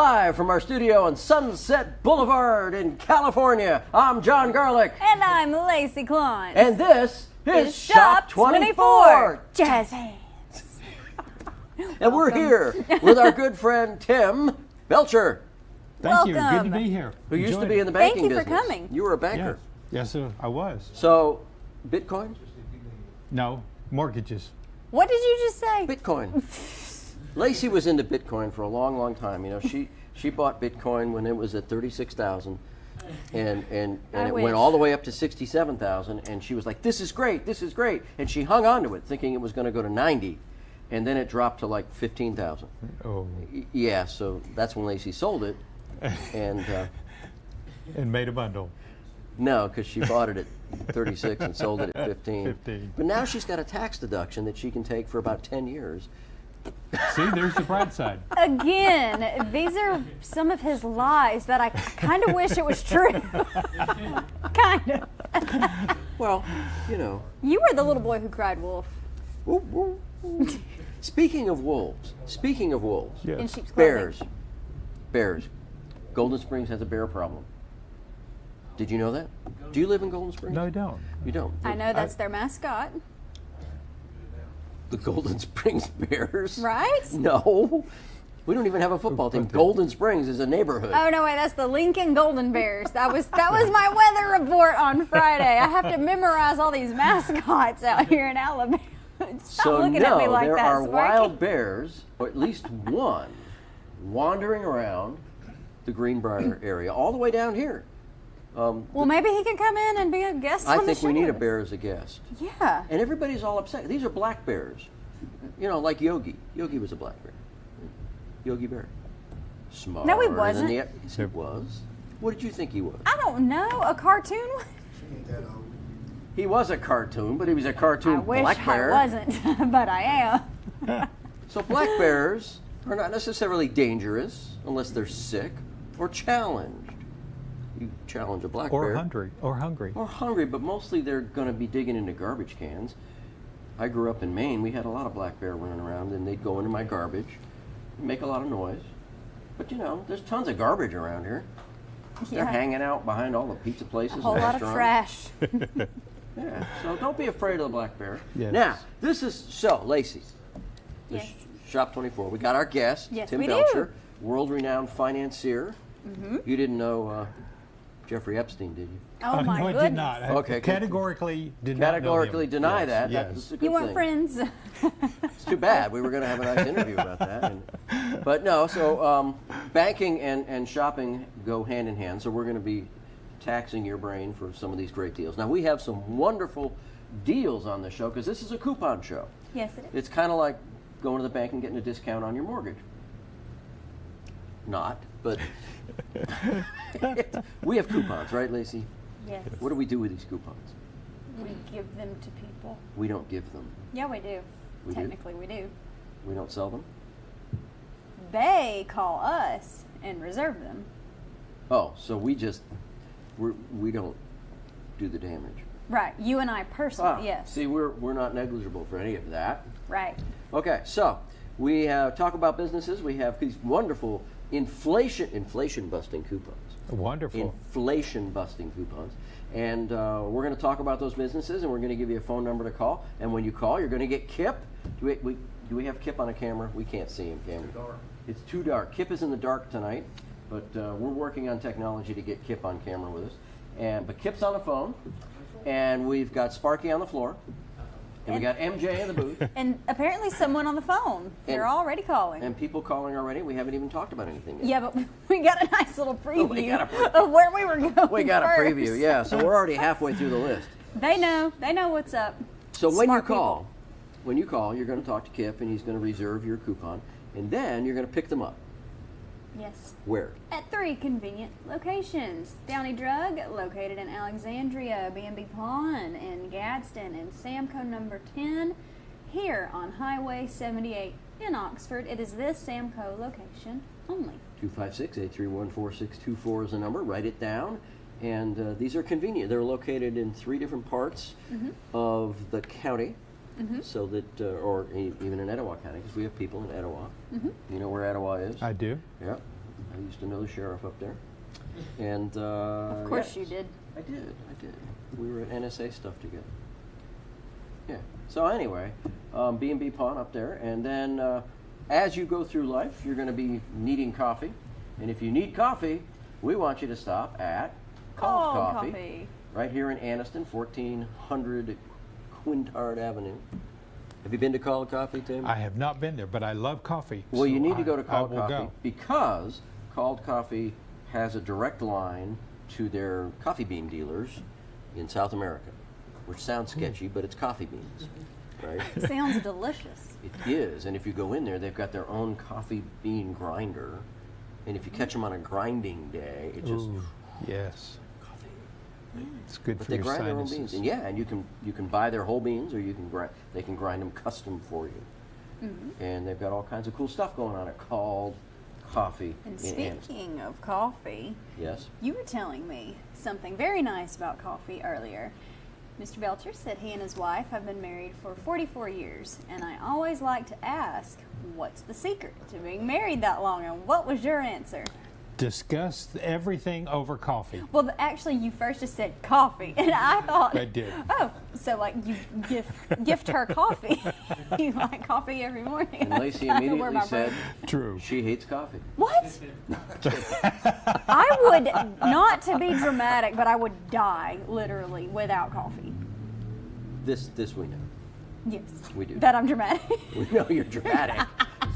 Live from our studio on Sunset Boulevard in California, I'm John Garlick. And I'm Lacey Klein. And this is It's Shop 24. Jazz hands. And we're here with our good friend Tim Belcher, Thank you. Good Welcome. to be here. who used to Enjoyed be in the it. Thank banking you for business. coming. You were a banker. Yes, sir, I was. So, Bitcoin? No, mortgages. What did you just say? Bitcoin. Lacey was into Bitcoin for a long, long time. You know, she bought Bitcoin when it was at 36,000, and it wish. went all the way up to 67,000. And she was like, "This is great, this is great," and she hung on to it, thinking it was going to go to 90, and then it dropped to like 15,000. Oh, Yeah, so that's when Lacey sold it, and and made a bundle. no, because she bought it at 36 and sold it at 15. 15. But now she's got a tax deduction that she can take for about 10 years. See, there's the bright side. Again, these are some of his lies that I kind of wish it was true. Kind of. Well, you know. You were the little boy who cried wolf Woo, woo, woo. Speaking of wolves, Yes. in sheep's clothing. bears. Golden Springs has a bear problem. Did you know that? Do you live in Golden Springs? No, I don't. You don't. I know that's their mascot, The Golden Springs Bears? right? No. We don't even have a football team. Golden Springs is a neighborhood. Oh no, wait, that's the Lincoln Golden Bears. That was my weather report on Friday. I have to memorize all these mascots out here in Alabama. Stop So looking no, at me like there that, are Sparky. wild bears, or at least one, wandering around the Greenbrier area, all the way down here. Well, maybe he can come in and be a guest I on the think show. we need a bear as a guest. Yeah. And everybody's all upset. These are black bears. You know, like Yogi. Yogi was a black bear. Yogi Bear. Smart. No, he wasn't. Yes, he was. What did you think he was? I don't know. A cartoon? He was a cartoon, but he was a I cartoon wish black bear. I wasn't, but I am. So black bears are not necessarily dangerous unless they're sick or challenged. You challenge a black Or bear. hungry. Or hungry. Or hungry, but mostly they're going to be digging into garbage cans. I grew up in Maine. We had a lot of black bear running around, and they'd go into my garbage, make a lot of noise. But you know, there's tons of garbage around here. They're Yeah. hanging out behind all the pizza places A whole and lot of restaurants. trash. Yeah, so don't be afraid of the black bear. Yes. Now, this is, so, Lacey, this Yes. Shop 24. We got our guest, Yes, Tim we do. Belcher, world-renowned financier. You didn't know Jeffrey Epstein, did you? Oh my no, I goodness. did not. I Okay, good. categorically did not know Categorically him. deny Yes, that. Yes. That's a good You weren't thing. friends. It's too bad. We were going to have a nice interview about that. But no, so banking and shopping go hand in hand. So we're going to be taxing your brain for some of these great deals. Now, we have some wonderful deals on the show because this is a coupon show. Yes, it is. It's kind of like going to the bank and getting a discount on your mortgage. Not, but we have coupons, right, Lacey? Yes. What do we do with these coupons? We give them to people. We don't give them. Yeah, we do. We do? Technically, we do. We don't sell them. They call us and reserve them. Oh, so we don't do the damage. Right. You and I personally, yes. See, we're not negligible for any of that. Right. Okay, so we talk about businesses. We have these wonderful inflation busting coupons. Wonderful. Inflation busting coupons. And we're going to talk about those businesses, and we're going to give you a phone number to call. And when you call, you're going to get Kip. Do we have Kip on a camera? We can't see him, can we? It's too dark. It's too dark. Kip is in the dark tonight, but we're working on technology to get Kip on camera with us. But Kip's on the phone, and we've got Sparky on the floor, and we got MJ in the booth. And apparently someone on the phone. They're already calling. And people calling already. We haven't even talked about anything yet. Yeah, but we got a nice little preview we got a preview. of where we were going. We got a first. preview, yeah. So we're already halfway through the list. They know what's up. So when Smart you call, you're going to talk to Kip, and he's going to reserve your coupon, and then you're going to pick them up. Yes. Where? At 3 convenient locations. Downey Drug, located in Alexandria, B&B Pawn in Gadsden, and Samco number 10 here on Highway 78 in Oxford. It is this Samco location only. 256-831-4624 is the number. Write it down. And these are convenient. They're located in 3 different parts of the county. So that, or even in Etowah County, because we have people in Etowah. You know where Etowah is? I do. Yeah. I used to know the sheriff up there. And Of course you did. I did. We were at NSA stuff together. Yeah. So anyway, B&B Pawn up there, and then as you go through life, you're going to be needing coffee, and if you need coffee, we want you to stop at Called Coffee, right here in Anniston, 1400 Quintard Avenue. Have you been to Called Coffee, Tim? I have not been there, but I love coffee. Well, you so need to go to I Called will Coffee go. because Called Coffee has a direct line to their coffee bean dealers in South America, which sounds sketchy, but it's coffee beans, right? Sounds delicious. It is, and if you go in there, they've got their own coffee bean grinder, and if you catch them on a grinding day, it just Ooh, yes. It's good but for they your grind their own sinuses. beans, and you can buy their whole beans, or they can grind them custom for you, and they've got all kinds of cool stuff going on at Called Coffee And in Anniston. speaking of coffee, Yes. you were telling me something very nice about coffee earlier. Mr. Belcher said he and his wife have been married for 44 years, and I always like to ask, what's the secret to being married that long, and what was your answer? Discuss everything over coffee. Well, actually, you first just said coffee, and I thought, I did. oh, so like you gift her coffee. You like coffee every morning. And That's Lacey kinda where immediately my said brain- True. she hates coffee. What? I would, not to be dramatic, but I would die, literally, without coffee. This we know. Yes. We do. That I'm dramatic. We know you're dramatic.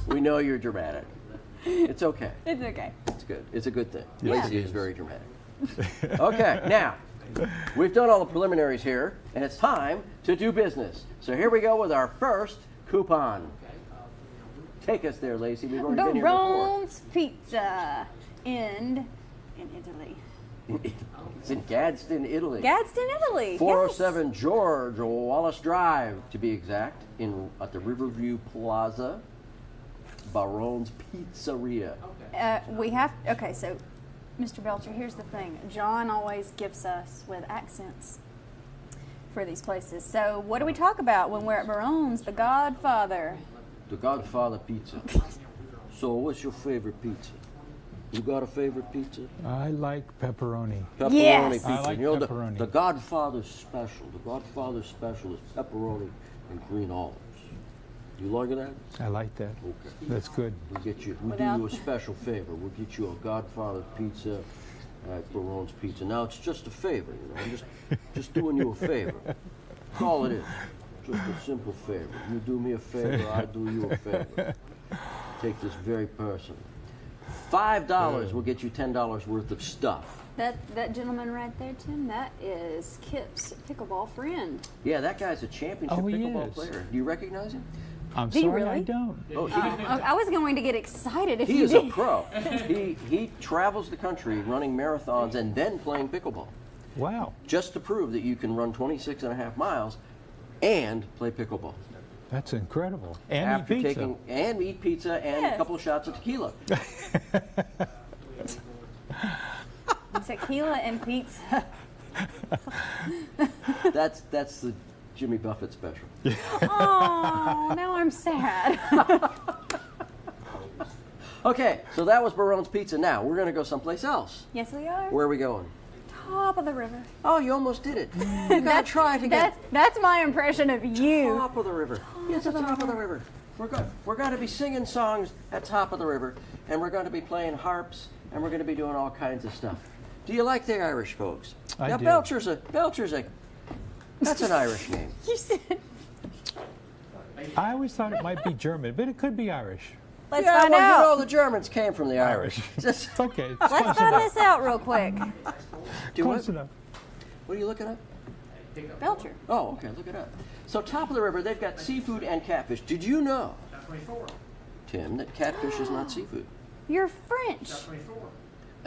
We know you're dramatic. It's okay. It's okay. It's good. It's a good thing. Yes, Lacey it is is. very dramatic. Okay, now, we've done all the preliminaries here, and it's time to do business. So here we go with our first coupon. Take us there, Lacey. We've already been here before. Baron's Pizza in Italy. It's in Gadsden, Italy. Gadsden, Italy. 407 George Wallace Drive, to be exact, at the Riverview Plaza, Baron's Pizzeria. Okay, so Mr. Belcher, here's the thing. John always gifts us with accents for these places. So what do we talk about when we're at Baron's? The Godfather. The Godfather Pizza. So, what's your favorite pizza? You got a favorite pizza? I like pepperoni. Pepperoni Yes. pizza. I like You know, pepperoni. The Godfather Special. The Godfather Special is pepperoni and green olives. You like that? I like that. Okay. That's good. We'll do you Without- a special favor. We'll get you a Godfather pizza at Baron's Pizza. Now it's just a favor, you know. I'm just doing you a favor. That's all it is. Just a simple favor. You do me a favor, I do you a favor. Take this very personal. $5 will get you $10 worth of stuff. That gentleman right there, Tim, that is Kip's pickleball friend. Yeah, that guy's a championship Oh, he pickleball is. player. Do you recognize him? I'm Do you sorry I really? don't. Oh, I was going to get excited if he you is a did. pro. He travels the country running marathons and then playing pickleball, Wow. just to prove that you can run 26 and a half miles and play pickleball. That's incredible. And After eat pizza. eat pizza and a Yes. couple shots of tequila. Tequila and pizza. That's the Jimmy Buffett special. Oh, now I'm sad. Okay, so that was Baron's Pizza. Now we're gonna go someplace else. Yes, we are. Where are we going? Top of the river. Oh, you almost did it. You gotta try to get That's my impression of you. top of the river. Yes, it's top of the river. We're going to be singing songs at top of the river, and we're going to be playing harps, and we're going to be doing all kinds of stuff. Do you like the Irish folks? I now do. Belcher's that's an Irish name. You said, I always thought it might be German, but it could be Irish. let's yeah, find well, out. you know the Germans came from the Irish. Just, It's okay. It's Let's close find enough. this out real quick. do Close what? enough. What are you looking at? Belcher. Oh, okay, look it up. So top of the river, they've got seafood and catfish. Did you know, Tim, that catfish is not seafood? You're French.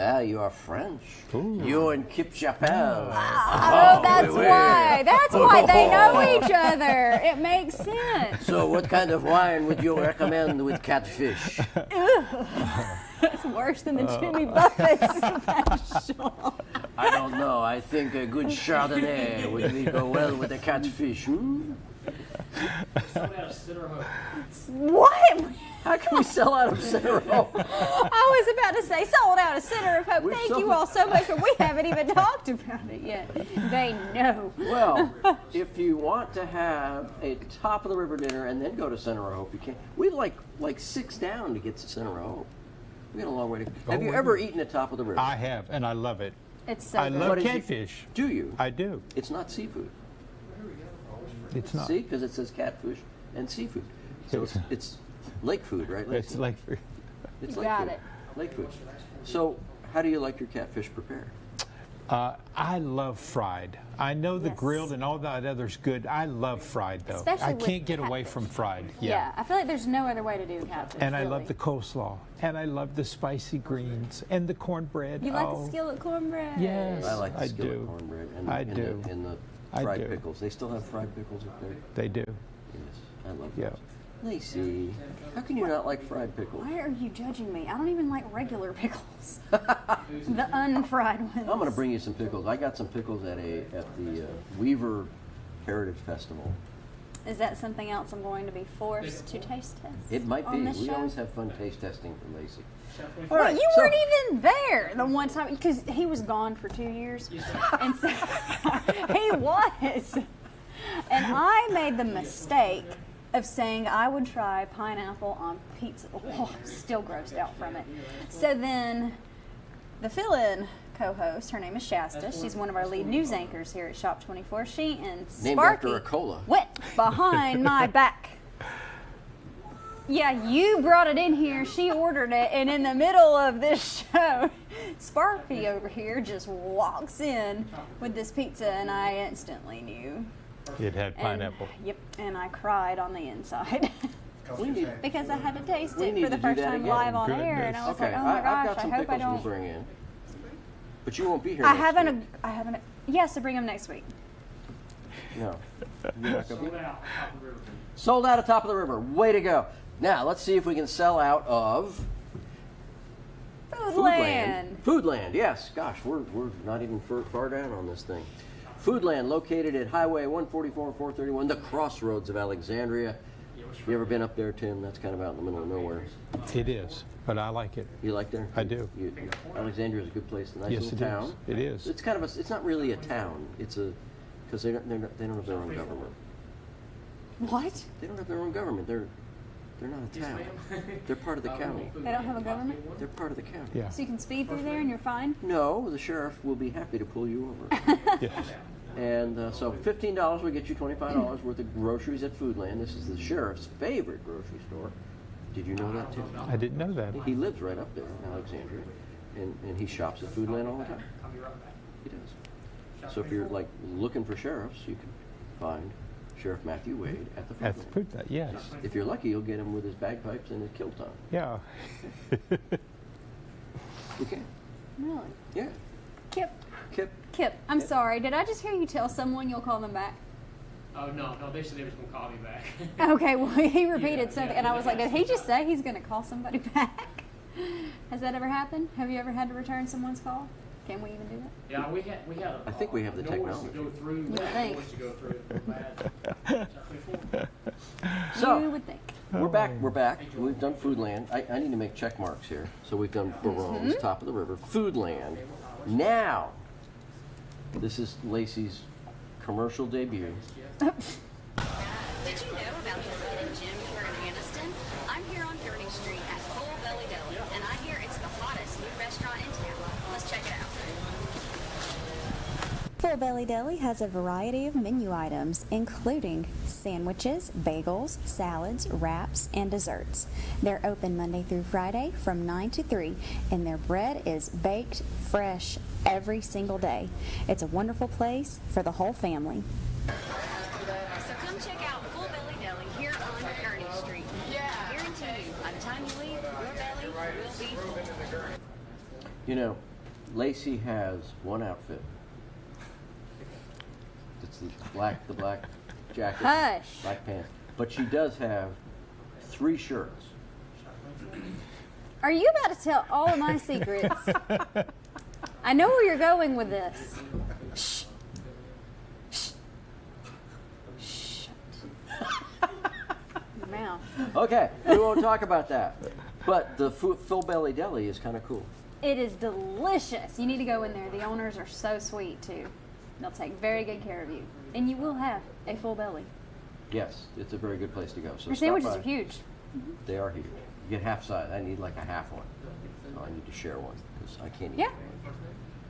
Ah, you are French. Ooh. You and Kip Chappelle. Oh, that's oui, oui. why. That's why they know each other. It makes sense. So what kind of wine would you recommend with catfish? It's worse than the Jimmy Buffett special. I don't know. I think a good Chardonnay would go well with the catfish. Hmm? Sold out of Center Hope. What? How can we sell out of Center Hope? I was about to say sold out of Center of Hope. We've Thank sold- you all so much, but we haven't even talked about it yet. They know. Well, if you want to have a top of the river dinner and then go to Center of Hope, you can. We like 6 down to get to Center of Hope. We got a long way to. Have you we ever do. eaten at top of the river? I have, and I love it. It's so I good. love What is it? catfish. Do you? I do. It's not seafood. It's not. See, because it says catfish and seafood. So it's lake food, right? It's like It's You lake got food. it. Lake food. So, how do you like your catfish prepared? I love fried. I know the Yes. grilled and all that other's good. I love fried though. Especially I with can't get away catfish. from fried. Yeah, I feel like there's no other way to do catfish. And I really. love the coleslaw. And I love the spicy greens and the cornbread. You like Oh, the skillet cornbread? Yes. I like the I skillet do. cornbread and, I and do. The, and the I fried do. pickles. They still have fried pickles up there? They do. Yes, I love Yeah. those. Lacey, how can you not like fried pickles? Why are you judging me? I don't even like regular pickles. The unfried ones. I'm going to bring you some pickles. I got some pickles at the Weaver Heritage Festival. Is that something else I'm going to be forced to taste test? It might be. on this We show? always have fun taste testing for Lacey. Well, right, you so- weren't even there the one time because he was gone for 2 years, and so he was. And I made the mistake of saying I would try pineapple on pizza. Oh, I'm still grossed out from it. So then, the fill-in co-host, her name is Shasta. She's one of our lead news anchors here at Shop 24. She and Named Sparky after a cola. went behind my back. Yeah, you brought it in here. She ordered it, and in the middle of this show, Sparky over here just walks in with this pizza, and I instantly knew. It had And- pineapple. Yep, and I cried on the inside We need. because I had to taste We it need for the to do first that time again. live on air, and I was Okay, like, oh my I've gosh, got I some hope I pickles we'll don't. bring in. But you won't be here. I next haven't. week. I haven't. Yes, to bring them next week. No. You're not gonna be- Sold out top of the river. Sold out at top of the river. Way to go. Now let's see if we can sell out of Foodland. Foodland, yes. Gosh, we're not even far down on this thing. Foodland, located at Highway 144 431, the crossroads of Alexandria. You ever been up there, Tim? That's kind of out in the middle of nowhere. It is, but I like it. You like there? I do. Alexandria is a good place, a nice Yes, little it is. town. It is. It's kind of a. It's not really a town. It's a, because they don't have their own government. What? They don't have their own government. They're not a town. They're part of the county. They don't have a government, They're part of the county. Yeah. so you can speed through there and you're fine. No, the sheriff will be happy to pull you over. Yes. And so $15 will get you $25 worth of groceries at Foodland. This is the sheriff's favorite grocery store. Did you know that too? I didn't know that. He lives right up there in Alexandria, and he shops at Foodland all the time. I'll be right back. He does. So if you're like looking for sheriffs, you can find Sheriff Matthew Wade at the At the Foodland. food, yes. If you're lucky, you'll get him with his bagpipes and his kilt on. Yeah. You can. Really? Yeah. Kip, I'm sorry. Did I just hear you tell someone you'll call them back? Oh, no, they said they was going to call me back. Okay, well, he repeated Yeah, something, yeah, and I was like, did he that's- just say he's going to call somebody back? Has that ever happened? Have you ever had to return someone's call? Can we even do that? Yeah, we had a. I think we have the doors technology. to go through. You would think. Doors to go through. Bad. Shop 24. You So would think. we're back. We're back. We've done Foodland. I need to make check marks here. So we've done Barone's, top of the river, Foodland. Now, this is Lacey's commercial debut. Did you know about this hidden gym here in Anniston? I'm here on 30th Street at Full Belly Deli, and I hear it's the hottest new restaurant in town. Let's check it out. Full Belly Deli has a variety of menu items, including sandwiches, bagels, salads, wraps, and desserts. They're open Monday through Friday from 9 to 3, and their bread is baked fresh every single day. It's a wonderful place for the whole family. So come check out Full Belly Deli here on 30th Street. I guarantee you, by the time you leave, your belly will be full. You know, Lacey has one outfit. It's the black jacket, Hush. black pants. But she does have 3 shirts. Are you about to tell all of my secrets? I know where you're going with this. Shh. Shh. Shh. Okay, we won't talk about that. But the Full Belly Deli is kind of cool. It is delicious. You need to go in there. The owners are so sweet too. They'll take very good care of you, and you will have a full belly. Yes, it's a very good place to go. So Your stop sandwiches by. are huge. They are huge. You get half size. I need like a half one. So I need to share one because I can't eat Yeah. one.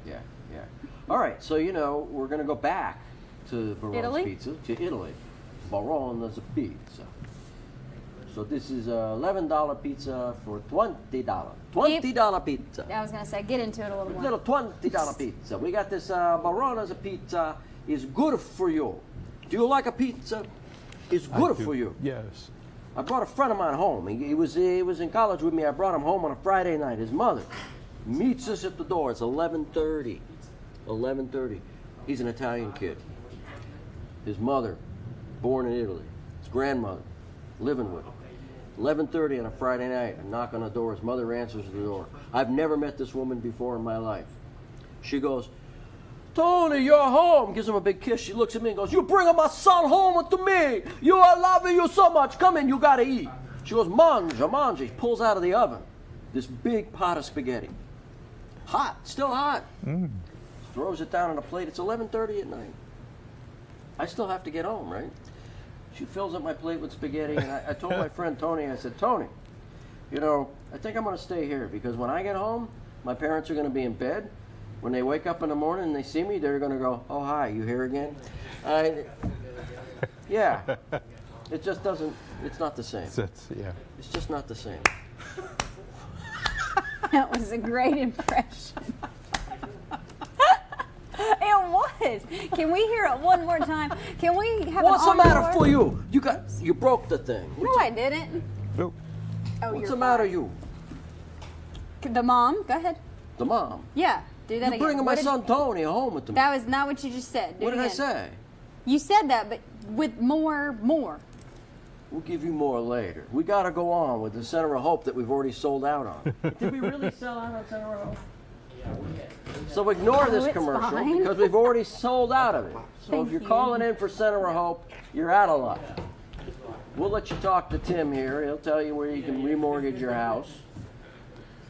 Yeah, yeah. All right, so we're going to go back to Barone's Italy? Pizza, to Italy. Barone's Pizza. So this is a $11 pizza for $20. $20 pizza. I was gonna say, get into it a little more. Little $20 pizza. We got this Barone's Pizza. Is good for you. Do you like a pizza? It's good for you. Yes. I brought a friend of mine home. He was in college with me. I brought him home on a Friday night. His mother meets us at the door. It's 11:30. 11:30. He's an Italian kid. His mother, born in Italy. His grandmother, living with him. 11:30 on a Friday night. I knock on the door. His mother answers the door. I've never met this woman before in my life. She goes, Tony, you're home. Gives him a big kiss. She looks at me and goes, you bringing my son home to me. I love you so much. Come in, you got to eat. She goes, mangia, mangia. She pulls out of the oven this big pot of spaghetti. Hot, still hot. Throws it down on a plate. It's 11:30 at night. I still have to get home, right? She fills up my plate with spaghetti, and I told my friend Tony, I said, Tony, I think I'm going to stay here because when I get home, my parents are going to be in bed. When they wake up in the morning and they see me, they're going to go, oh, hi, you here again? Yeah. It just doesn't, it's not the same. Yeah. It's just not the same. That was a great impression. It was. Can we hear it one more time? Can we have What's the an matter encore? for you? You broke the thing. No, I didn't. Nope. Oh, What's you're the matter, fine. you? The mom. Go ahead. The mom. Yeah. Do that You're again. bringing What my did- son Tony home with me. That was not what you just said. Do What it did I again. say? You said that, but with more. We'll give you more later. We got to go on with the Center of Hope that we've already sold out on. Did we really sell out on Center of Hope? So ignore this it's commercial fine. because we've already sold out of it. So Thank if you're you. calling in for Center of Hope, you're out of luck. We'll let you talk to Tim here. He'll tell you where you can remortgage your house.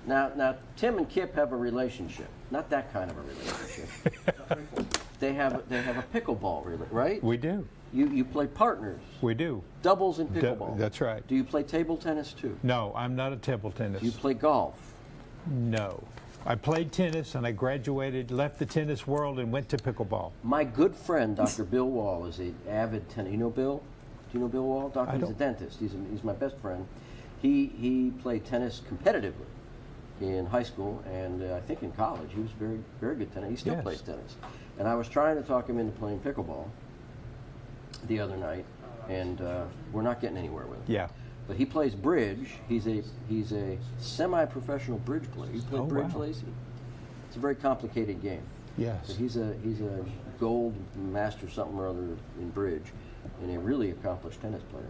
Now, Tim and Kip have a relationship. Not that kind of a relationship. They have a pickleball, right? We do. You play partners, We do. doubles in pickleball. That's right. Do you play table tennis too? No, I'm not a table tennis. Do you play golf? No. I played tennis and I graduated, left the tennis world and went to pickleball. My good friend, Dr. Bill Wall, is an avid tennis. You know Bill? Do you know Bill Wall? Doctor, he's a don't. dentist. He's my best friend. He played tennis competitively in high school and I think in college. He was very, very good tennis. He still Yes. plays tennis. And I was trying to talk him into playing pickleball the other night, and we're not getting anywhere with it. Yeah. But he plays bridge. He's a semi-professional bridge player. You play Oh, bridge, wow. Lacey? It's a very complicated game. Yes. But he's a gold master something or other in bridge, and a really accomplished tennis player.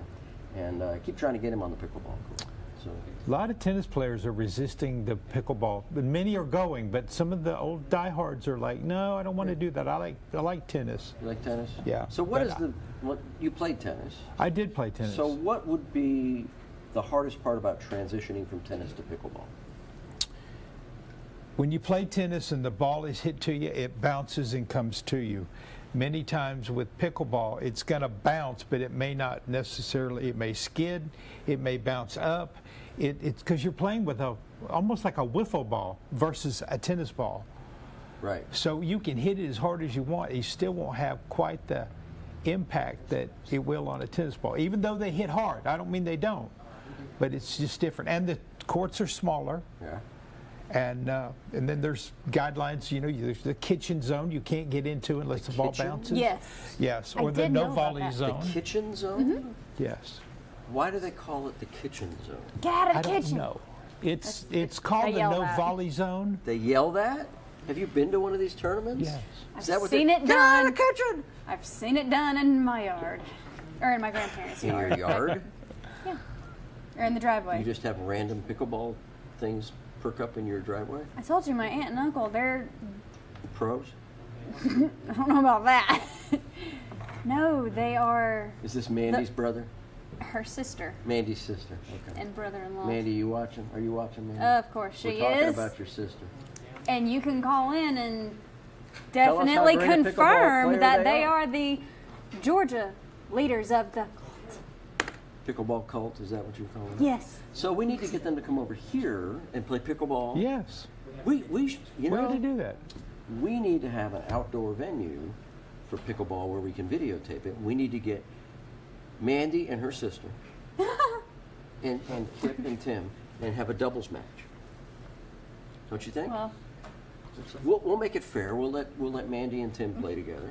And I keep trying to get him on the pickleball court. So A lot of tennis players are resisting the pickleball. Many are going, but some of the old diehards are like, no, I don't want to do that. I like tennis. you like tennis? Yeah, So what but is what you played tennis? I did play tennis. So what would be the hardest part about transitioning from tennis to pickleball? When you play tennis and the ball is hit to you, it bounces and comes to you. Many times with pickleball, it's going to bounce, but it may not necessarily, it may skid, it may bounce up. It's because you're playing with almost like a wiffle ball versus a tennis ball. Right. So you can hit it as hard as you want. You still won't have quite the impact that it will on a tennis ball, even though they hit hard. I don't mean they don't, but it's just different. And the courts are smaller. Yeah. And then there's guidelines, there's the kitchen zone you can't get into unless the ball kitchen? bounces. Yes. Yes, I or the did no know about volley that. zone. The kitchen zone? Yes. Why do they call it the kitchen zone? Get out I of the don't kitchen. know. It's called They the yell no that. volley zone. They yell that? Have you been to one of these tournaments? Yes. I've Is that what seen they- it Get out done. of the kitchen! I've seen it done in my yard, or in my grandparents' In yard. your yard? Or in the driveway. You just have random pickleball things perk up in your driveway? I told you, my aunt and uncle, they're, Pros? I don't know about that. No, they are, Is this Mandy's brother? Her sister Mandy's sister. Okay. and brother-in-law. Mandy, you watching? Are you watching, Mandy? Of course We're she talking is. about your sister. And you can call in and Tell us how definitely great a pickleball confirm player that they they are. are the Georgia leaders of the. Pickleball cult, is that what you're calling it? Yes. So we need to get them to come over here and play pickleball. Yes. You Where know, do they do that? we need to have an outdoor venue for pickleball where we can videotape it. We need to get Mandy and her sister and Kip and Tim and have a doubles match. Don't you think? Well, We'll make it fair. We'll let Mandy and Tim play together.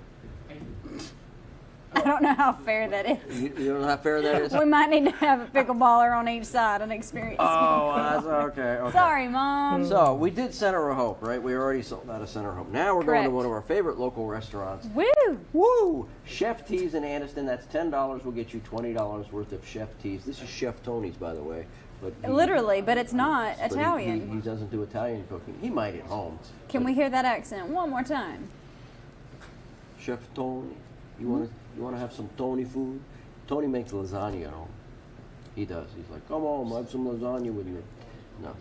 I don't know how fair that is. You know how fair that is? We might need to have a pickleballer on each side and experience. Oh, that's okay. Sorry, Mom. So we did Center of Hope, right? We already sold out of Center of Hope. Now we're going to Correct. one of our favorite local restaurants. Woo! Woo! Chef T's in Anniston. That's $10. We'll get you $20 worth of Chef T's. This is Chef Tony's, by the way. But Literally, but it's not but Italian. He doesn't do Italian cooking. He might at home. Can we hear that accent one more time? Chef Tony, you want to have some Tony food? Tony makes lasagna at home. He does. He's like, come on, have some lasagna with me. No.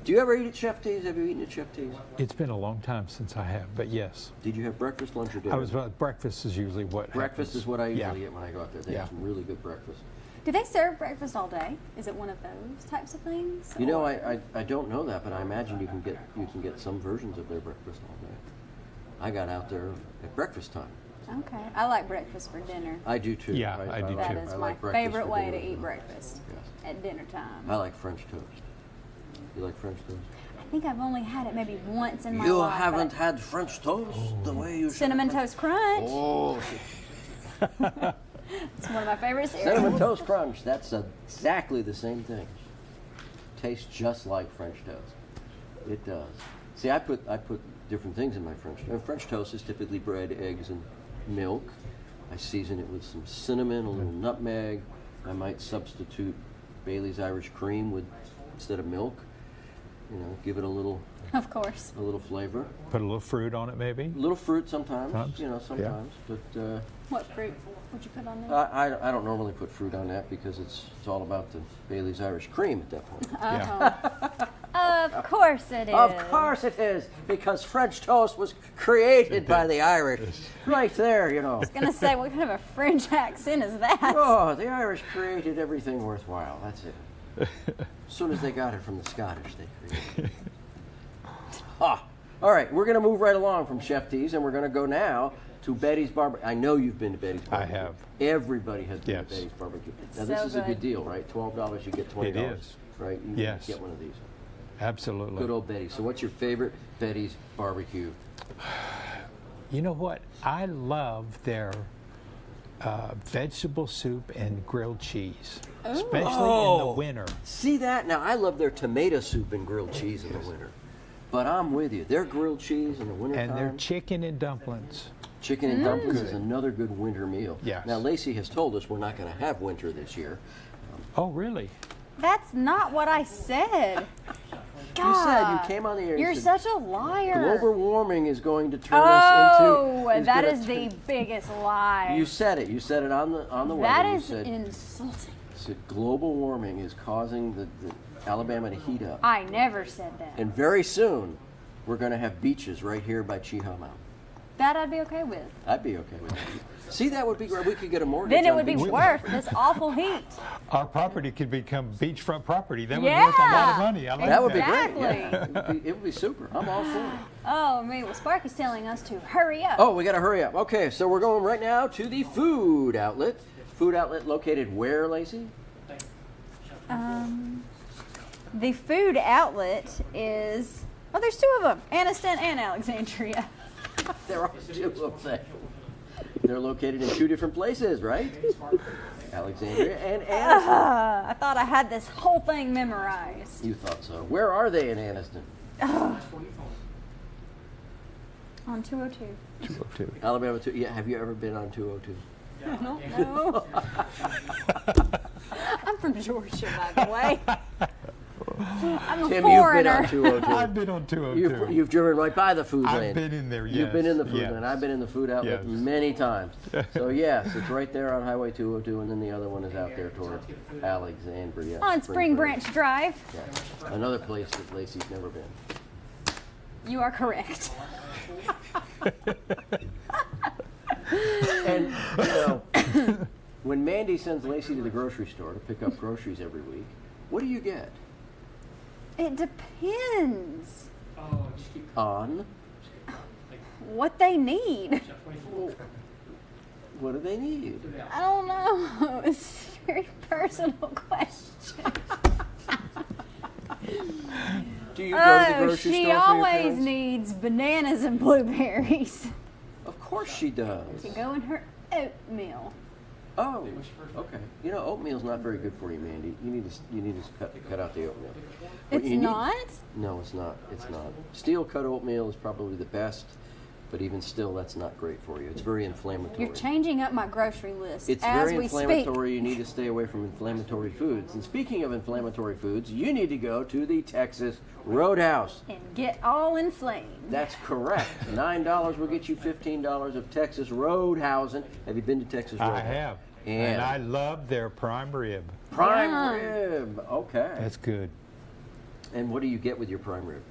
Do you ever eat at Chef T's? Have you eaten at Chef T's? It's been a long time since I have, but yes. Did you have breakfast, lunch, or dinner? Breakfast is usually what Breakfast happens. is what I usually Yeah. get when I go out there. They Yeah. have some really good breakfast. Do they serve breakfast all day? Is it one of those types of things? You know, Or- I don't know that, but I imagine you can get some versions of their breakfast all day. I got out there at breakfast time. Okay. I like breakfast for dinner. I do too. Yeah, I do like- That too. is I my like breakfast favorite for way dinner to as eat well. breakfast Yes. at dinner time. I like French toast. You like French toast? I think I've only had it maybe once in my You life. haven't but had French toast the way you should. Cinnamon Toast Crunch. Oh, It's one of my favorite cereals. Cinnamon Toast Crunch. That's exactly the same thing. Tastes just like French toast. It does. See, I put different things in my French toast. French toast is typically bread, eggs, and milk. I season it with some cinnamon, a little nutmeg. I might substitute Bailey's Irish Cream instead of milk. You know, give it a little Of course. flavor. Put a little fruit on it, maybe. A little fruit sometimes. Sometimes, You know, yeah. sometimes. But What fruit would you put on there? I don't normally put fruit on that because it's all about the Bailey's Irish Cream at that point. Yeah. Of course it is. Of course it is, because French toast was created by the Irish. Right there, you know. I was gonna say, what kind of a French accent is that? Oh, the Irish created everything worthwhile. That's it. As soon as they got it from the Scottish, they created it. Ah, all right, we're going to move right along from Chef T's, and we're going to go now to Betty's Barbecue. I know you've been to Betty's I Barbecue. have. Everybody has been Yes. to Betty's Barbecue. Now, It's this so is a good good. deal, right? $12, you get $20. It is. Right? You Yes. get one of these. Absolutely. Good old Betty. So what's your favorite Betty's Barbecue? You know what? I love their vegetable soup and grilled cheese, especially in the winter. See that? Now, I love their tomato soup and grilled cheese in the winter. But I'm with you. Their grilled cheese in the wintertime. And their chicken and dumplings. Chicken and dumplings is another good winter meal. Yes. Now, Lacey has told us we're not going to have winter this year. Oh, really? That's not what I said. You said, you God, came on the air and You're said, such a liar. global warming is going to turn us Oh, into... that gonna is turn- the biggest lie. You said it. You said it on the That weather. You is said, insulting. said global warming is causing the Alabama to heat up. I never said that. And very soon, we're going to have beaches right here by Cheehaw Mountain. That I'd be okay with. I'd be okay with that. See, that would be great. We could get a mortgage. Then it on would be beaches. worth this awful heat. Our property could become beachfront property. That would be worth a lot of money. I like That would be Exactly. great. Yeah. It would be super. I'm all for it. Oh, me. Well, Sparky's telling us to hurry up. Oh, we got to hurry up. Okay, so we're going right now to the food outlet. Food outlet located where, Lacey? The food outlet is. Oh, there's two of them: Anniston and Alexandria. There are two of them. They're located in two different places, right? Alexandria and Anniston. I thought I had this whole thing memorized. You thought so. Where are they in Anniston? On 202. 202. Alabama 2. Yeah, have you ever been on 202? No. I'm from Georgia, by the way. I'm a Tim, foreigner. you've been on 202. I've been on 202. You've driven right by the food I've lane. been in there, You've been yes, in the food yes. lane. I've been in the food outlet Yes. many times. So yes, it's right there on Highway 202, and then the other one is out there toward Alexandria. On Spring Branch Drive. Yeah. Another place that Lacey's never been. You are correct. And you know, when Mandy sends Lacey to the grocery store to pick up groceries every week, what do you get? It depends Oh, just keep, On what they need. shop 24. what do they need? I don't know. It's a very personal question. Do you go to the grocery she store for your always parents? needs bananas and blueberries Of course she does. to go in her oatmeal. Oh, okay. You know, oatmeal's not very good for you, Mandy. You need to cut out the oatmeal. What It's you need- not? No, it's not. It's not. Steel cut oatmeal is probably the best, but even still, that's not great for you. It's very inflammatory. You're changing up my grocery list It's as very we speak. inflammatory. You need to stay away from inflammatory foods. And speaking of inflammatory foods, you need to go to the Texas Roadhouse. And get all inflamed. That's correct. $9 will get you $15 of Texas Roadhousing. Have you been to Texas Roadhouse? I have. And I love their prime rib. prime Yum. rib. Okay. That's good. And what do you get with your prime rib?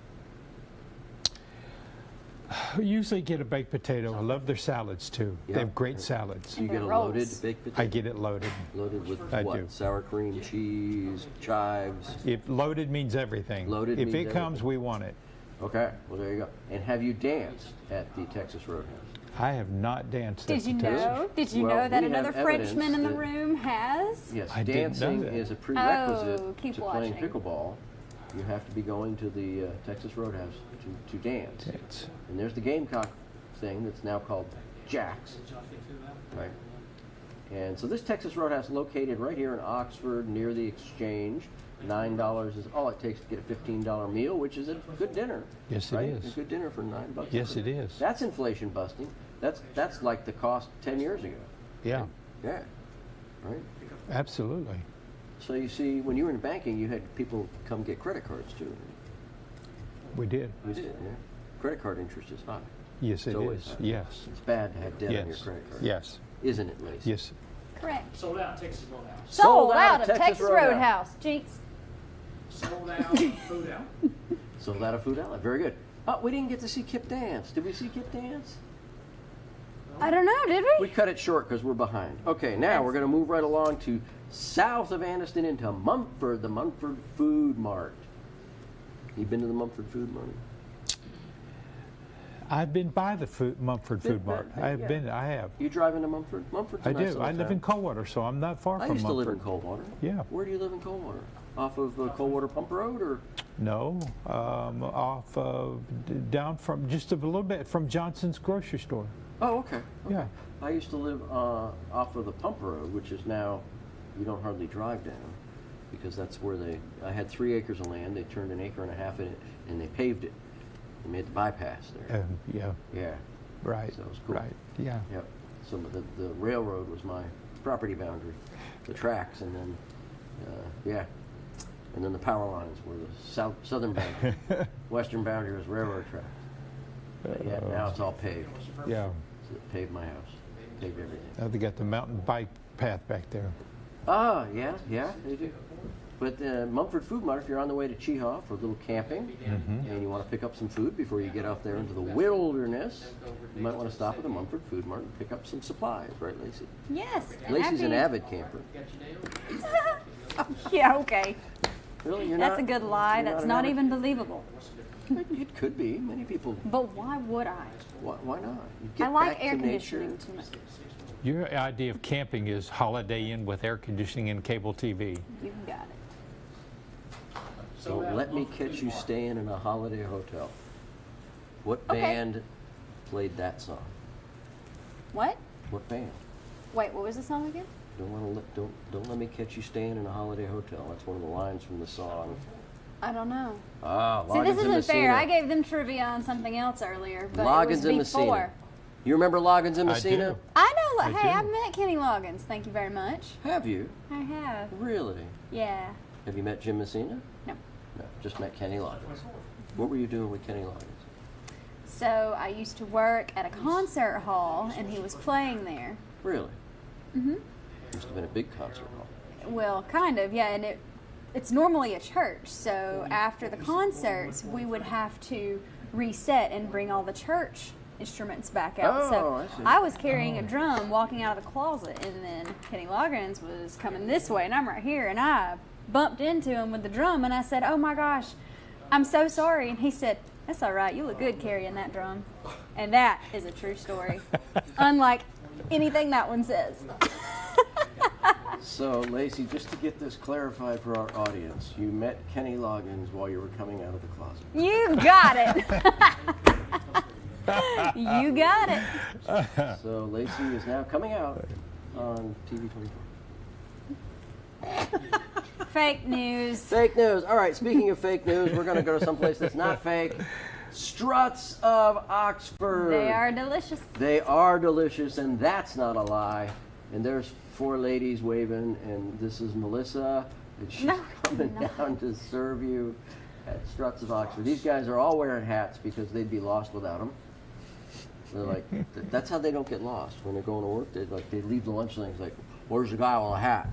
I usually get a baked potato. I love their salads too. Yeah. They have great salads. You get a rolls. loaded baked potato? I get it loaded. Loaded with I what? do. Sour cream, cheese, chives. If loaded means everything. Loaded if means it comes, everything. we want it. Okay, well there you go. And have you danced at the Texas Roadhouse? I have not danced. Did at you the Texas- know? Did you Well, know that we have another Frenchman in the evidence that- room has? Yes, I didn't know dancing that. is a prerequisite Oh, keep to playing watching. pickleball. You have to be going to the Texas Roadhouse to dance. It's- And there's the Gamecock thing that's now called Jack's. Right. And so this Texas Roadhouse located right here in Oxford near the Exchange. $9 is all it takes to get a $15 meal, which is a good dinner. Yes, it right? is. A good dinner for $9. Yes, it is. That's inflation busting. That's like the cost 10 years ago. Yeah, Yeah. Right. absolutely. So you see, when you were in banking, you had people come get credit cards too. We did. You did, yeah. Credit card interest is high. Yes, it always is. high. Yes. It's bad to have debt on your Yes. credit card. Yes. Isn't it, Lacey? Yes. Correct. Sold out Texas Roadhouse. Sold out of Texas Roadhouse. Jinx. Sold out, food out. Sold out of food outlet. Very good. Oh, we didn't get to see Kip dance. Did we see Kip dance? I don't know, did We we? cut it short because we're behind. Okay, now we're going to move right along to south of Anniston into Mumford, the Mumford Food Mart. You been to the Mumford Food Mart? I've been by the Mumford Been- Food Mart. been- I have yeah. been. I have. You drive into Mumford? Mumford's a I nice do. little I live town. in Coldwater, so I'm not far I from used to Mumford. live in Coldwater. Yeah. Where do you live in Coldwater? Off of Coldwater Pump Road, or? No, off down from just a little bit from Johnson's grocery store. Oh, okay. Yeah. I used to live off of the Pump Road, which is now you don't hardly drive down, because that's where I had 3 acres of land. They turned an acre and a half in it, and they paved it. They made the bypass there. Yeah. Yeah. Right. So it was cool. Right. Yeah. Yep. So the railroad was my property boundary, the tracks, and then yeah, and then the power lines were the southern boundary. Western boundary was railroad tracks. But yeah, now it's all paved. Yeah. So it paved my house, paved everything. Now they got the mountain bike path back there. Ah, yeah, they do. But Mumford Food Mart, if you're on the way to Cheehaw for a little camping, and you want to pick up some food before you get out there into the wilderness, you might want to stop at the Mumford Food Mart and pick up some supplies, right, Lacey? Yes. Lacey's an happy- avid camper. Yeah, okay. Really, you're That's not? a good lie. you're That's an not avid- even believable. It could be. Many people. But why would I? Why not? You get I like back air to nature. conditioning too much. Your idea of camping is Holiday Inn with air conditioning and cable TV. You got it. So let me catch you staying in a holiday hotel. What Okay. band played that song? What? What band? Wait, what was the song again? Don't let me catch you staying in a holiday hotel. That's one of the lines from the song. I don't know. Ah, See, this Loggins and isn't fair. Messina. I gave them trivia on something else earlier, but Loggins it was and before. Messina. You remember Loggins and I Messina? do. I know. I Hey, do. I've met Kenny Loggins. Thank you very much. Have you? I have. Really? Yeah. Have you met Jim Messina? No. Okay. Just met Kenny Loggins. What were you doing with Kenny Loggins? So I used to work at a concert hall, and he was playing there. Really? Mm-hmm. Must have been a big concert hall. Well, kind of, yeah. And it's normally a church. So after the concerts, we would have to reset and bring all the church instruments back out. Oh, So I see. I was carrying a drum, walking out of the closet, and then Kenny Loggins was coming this way, and I'm right here, and I bumped into him with the drum, and I said, "Oh my gosh, I'm so sorry." And he said, "That's all right. You look good carrying that drum." And that is a true story, unlike anything that one says. So, Lacey, just to get this clarified for our audience, you met Kenny Loggins while you were coming out of the closet. You got it. You got it. So, Lacey is now coming out on TV 24. Fake news. Fake news. All right, speaking of fake news, we're going to go to someplace that's not fake. Struts of Oxford. They are delicious. They are delicious, and that's not a lie. And there's 4 ladies waving, and this is Melissa, and she's coming down to serve you at Struts of Oxford. These guys are all wearing hats because they'd be lost without them. They're like, that's how they don't get lost when they're going to work. They leave the lunch things like, "Where's the guy with a hat?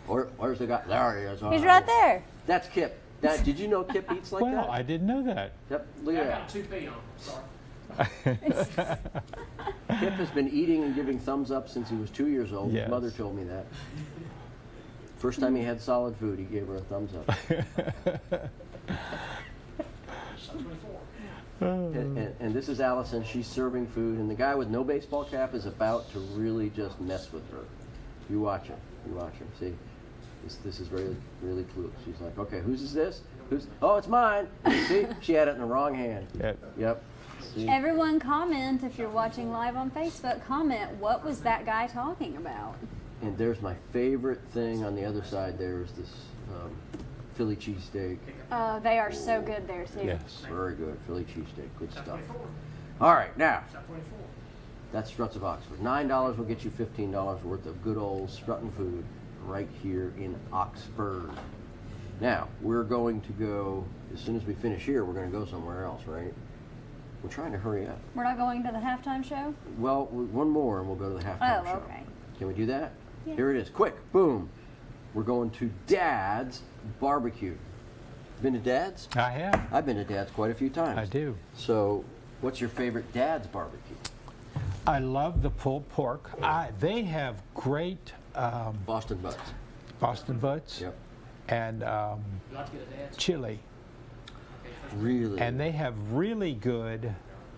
Where's the guy? There he is." He's right there. That's Kip. Did you know Kip eats like Well, that? I didn't know that. Yep. Look I at got that. 2P on. Sorry. Kip has been eating and giving thumbs up since he was 2 years old. Yes. His mother told me that. First time he had solid food, he gave her a thumbs up. Shot 24. And this is Allison. She's serving food, and the guy with no baseball cap is about to really just mess with her. You watch him. You watch him. See, this is really, really clue. She's like, "Okay, whose is this? Who's? Oh, it's mine." See, she had it in the wrong hand. Yep. See? Everyone comment if you're watching live on Facebook. Comment, what was that guy talking about? And there's my favorite thing on the other side. There's this Philly cheesesteak. They are so good there too. Yes. Very good. Philly cheesesteak. Good Shot stuff. 24. All right, now. Shot 24. That's Struts of Oxford. $9 will get you $15 worth of good old strutting food right here in Oxford. Now, we're going to go, as soon as we finish here, we're going to go somewhere else, right? We're trying to hurry up. We're not going to the halftime show? Well, one more and we'll go to the halftime Oh, show. okay. Can we do that? Yeah. Here it is. Quick. Boom. We're going to Dad's Barbecue. Been to Dad's? I have. I've been to Dad's quite a few times. I do. So, what's your favorite Dad's Barbecue? I love the pulled pork. They have great Boston Butts. Boston butts Yep. and You like to get a dad's? chili. Really? And they have really good